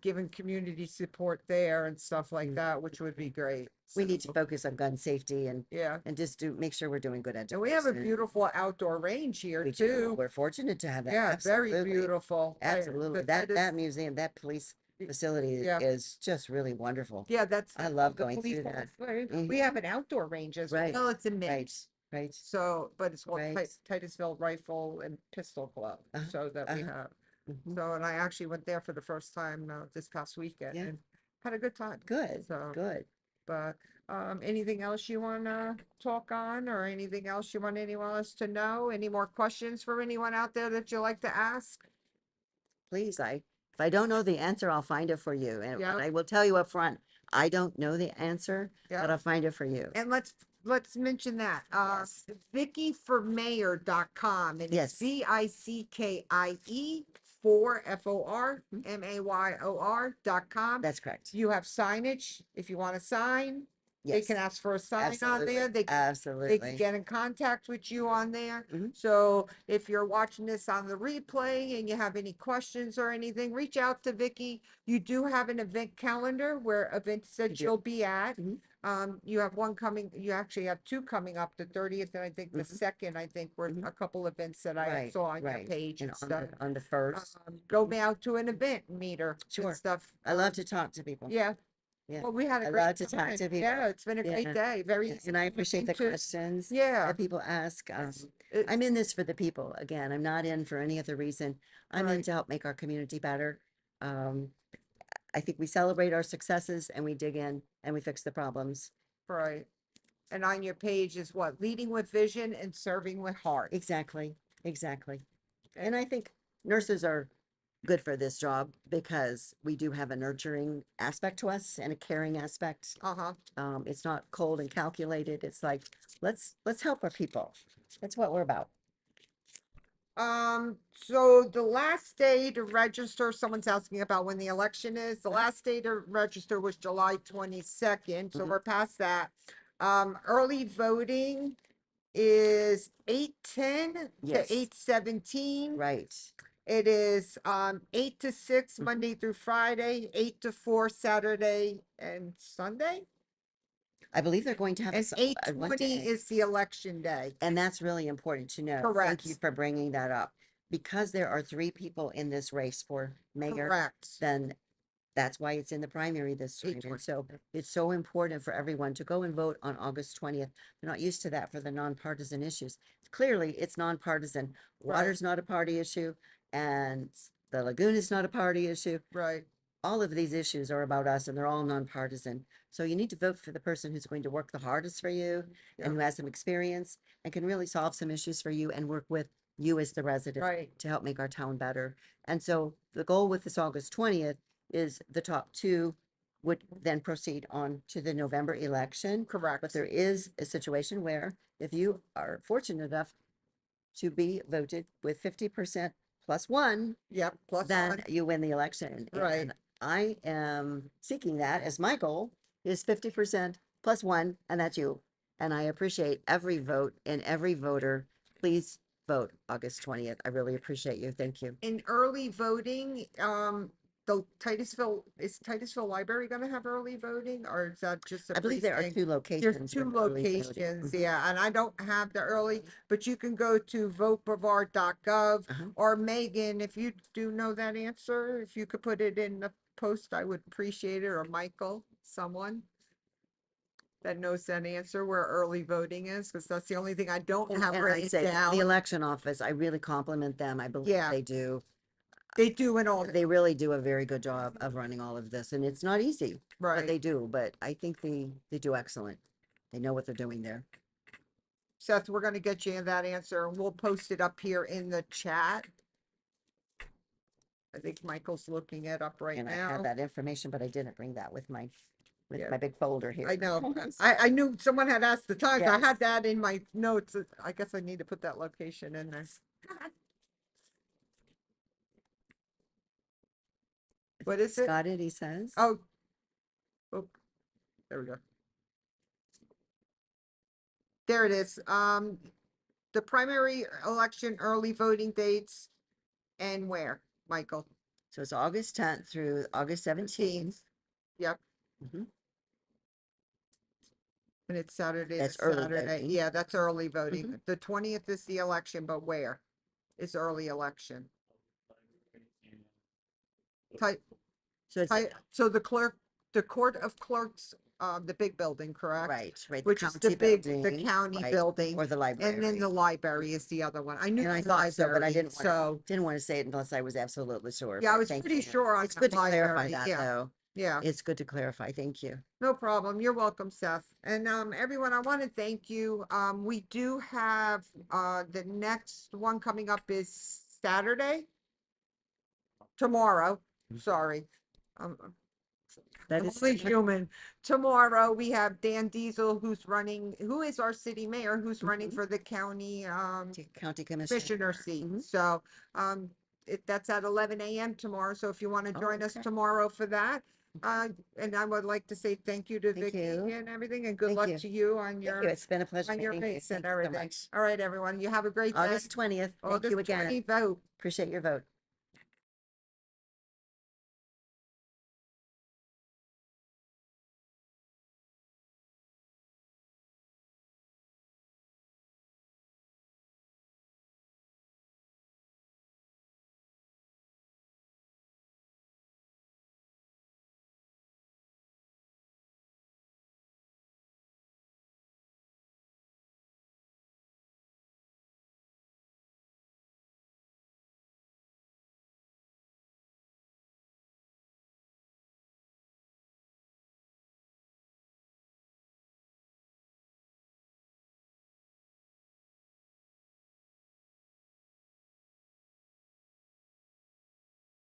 B: giving community support there and stuff like that, which would be great.
A: We need to
B: So,
A: focus on gun safety
B: Yeah,
A: and just make sure we're doing good
B: and we have a
A: education.
B: beautiful outdoor range here
A: We do.
B: too.
A: We're fortunate to have that.
B: Yeah, very
A: Absolutely.
B: beautiful.
A: Absolutely. That
B: Titus-
A: museum, that police facility
B: Yeah.
A: is just really wonderful.
B: Yeah, that's.
A: I love
B: the
A: going
B: police
A: through that.
B: officer.
A: Mhm.
B: We have an outdoor range as
A: Right,
B: well. It's a
A: right.
B: mix.
A: right,
B: So, but it's called
A: right.
B: Titusville Rifle and Pistol Club,
A: Uh-huh,
B: so that we
A: uh-huh.
B: have.
A: Mhm.
B: So, and I actually went there for the first time this past weekend
A: Yeah,
B: and had a good time.
A: good,
B: So,
A: good.
B: but anything else you want to talk on, or anything else you want anyone else to know? Any more questions for anyone out there that you like to ask?
A: Please, if I don't know the answer, I'll find it for you. And
B: Yeah,
A: I will tell you up front, I don't know the answer,
B: yeah.
A: but I'll find it for you.
B: And let's mention that.
A: Yes.
B: VickieForMayor.com, and it's
A: Yes.
B: VICKIE for FORMAYOR.com.
A: That's correct.
B: You have signage if you want to sign. They
A: Yes,
B: can ask for a sign on
A: absolutely,
B: there. They can
A: absolutely.
B: get in contact with you on there.
A: Mhm.
B: So if you're watching this on the replay and you have any questions or anything, reach out to Vicky. You do have an event calendar where events
A: I
B: that
A: do.
B: you'll be at.
A: Mhm.
B: You have one coming, you actually have two coming up, the 30th, and I think the
A: Mhm.
B: 2nd, I think were
A: Mhm.
B: a couple events that I
A: Right,
B: saw on your
A: right.
B: page
A: And
B: and stuff.
A: on the first,
B: Go out to an event meter and
A: sure.
B: stuff.
A: I love to talk to people.
B: Yeah,
A: Yeah.
B: well, we had a
A: I
B: great
A: love to talk
B: time.
A: to
B: Yeah,
A: people.
B: it's been a great
A: Yeah.
B: day. Very
A: Yeah,
B: easy
A: and I
B: to get
A: appreciate the
B: into.
A: questions
B: Yeah,
A: that people ask.
B: it's
A: I'm in this for the people. Again, I'm not in for any other reason. I'm in
B: right,
A: to help make our community better. Um, I think we celebrate our successes and we dig in and we fix the problems.
B: right. And on your page is what? Leading with vision and serving with heart.
A: Exactly, exactly.
B: And
A: And I think nurses are good for this job because we do have a nurturing aspect to us and a caring aspect.
B: uh-huh.
A: It's not cold and calculated. It's like, let's help our people. That's what we're about.
B: So the last day to register, someone's asking about when the election is. The
A: Uh-huh.
B: last day to register was July 22nd, so
A: Mhm.
B: we're past that. Early voting is 8:10 to
A: Yes,
B: 8:17.
A: right.
B: It is 8 to 6
A: Mhm.
B: Monday through Friday, 8 to 4 Saturday and Sunday,
A: I believe they're going to have
B: and
A: one
B: 8:20
A: day,
B: is the election day.
A: and that's really important to know. Thank you
B: Correct.
A: for bringing that up. Because there are three people in this race for mayor,
B: Correct.
A: then that's why it's in the primary this time. And
B: 8:20.
A: so it's so important for everyone to go and vote on August 20th. They're not used to that for the nonpartisan issues. Clearly, it's nonpartisan.
B: Right,
A: Water's not a party issue, and the lagoon is not a party issue.
B: right.
A: All of these issues are about us and they're all nonpartisan. So you need to vote for the person who's going to work the hardest for you
B: Yeah.
A: and who has some experience and can really solve some issues for you and work with you as the resident
B: Right.
A: to help make our town better. And so the goal with this August 20th is the top two would then proceed on to the November election.
B: Correct.
A: But there is a situation where if you are fortunate enough to be voted with 50% plus one,
B: Yep, plus
A: then
B: one.
A: you win the election.
B: Right.
A: And I am seeking that as my goal is 50% plus one, and that's you. And I appreciate every vote and every voter. Please vote August 20th. I really appreciate you. Thank you.
B: In early voting, the is Titusville Library gonna have early voting, or is that just a
A: I believe there are
B: precinct?
A: two
B: There's
A: locations
B: two
A: with early voting.
B: locations,
A: Mhm.
B: yeah, and I don't have the early, but you can go to votebrevard.gov,
A: Uh-huh.
B: or Megan, if you do know that answer, if you could put it in the post, I would appreciate it, or Michael, someone that knows that answer where early voting is, because that's the only thing I don't have
A: And I
B: written
A: say the
B: down.
A: election office, I really compliment them. I believe
B: Yeah,
A: they do.
B: they do in all,
A: They really do a very good job of running all of this, and it's not easy, but
B: right.
A: they do. But I think they do excellent. They know what they're doing there.
B: Seth, we're gonna get you that answer and we'll post it up here in the chat. I think Michael's looking it up right
A: And I had
B: now.
A: that information, but I didn't bring that with
B: Yeah.
A: my big folder here.
B: I know. I knew someone had asked the times. I
A: Yes.
B: had that in my notes. I guess I need to put that location in there. What is it?
A: Got it, he says.
B: Oh, oh, there we go. There it is. The primary election early voting dates and where, Michael?
A: So it's August 10th through August 17th.
B: Yep.
A: Mhm.
B: And it's Saturday to
A: That's early
B: Saturday.
A: voting.
B: Yeah, that's early voting.
A: Mhm.
B: The 20th is the election, but where is early election? Type,
A: So it's
B: so the clerk, the court of clerks, the big building, correct?
A: Right, right, the
B: Which is the
A: county
B: big, the
A: building,
B: county
A: right,
B: building.
A: or the
B: And then the
A: library.
B: library is the other one. I knew
A: And I
B: the
A: thought so, but I
B: library, so,
A: didn't want to say it unless I was absolutely sure,
B: yeah, I
A: but
B: was
A: thank
B: pretty
A: you.
B: sure on
A: It's
B: that
A: good to clarify
B: library,
A: that,
B: yeah,
A: though.
B: yeah.
A: It's good to clarify, thank you.
B: No problem. You're welcome, Seth. And everyone, I want to thank you. We do have the next one coming up is Saturday. Tomorrow. Sorry. Um,
A: That
B: I'm
A: is
B: only
A: still-
B: human. Tomorrow we have Dan Diesel, who is our city mayor, who's running
A: Mhm.
B: for the county
A: County commissioner.
B: commissioner seat.
A: Mhm.
B: So that's at 11 a.m. tomorrow. So if you want to
A: Oh,
B: join us
A: okay.
B: tomorrow for that. And I would like to say thank you to
A: Thank
B: Vicki
A: you.
B: and everything, and good
A: Thank
B: luck
A: you.
B: to you on
A: Thank you,
B: your
A: it's been a pleasure, thank you,
B: race and
A: thank you so
B: everything.
A: much.
B: All right, everyone, you have a great day.
A: August 20th, thank you
B: August 20
A: again,
B: vote.
A: appreciate your vote.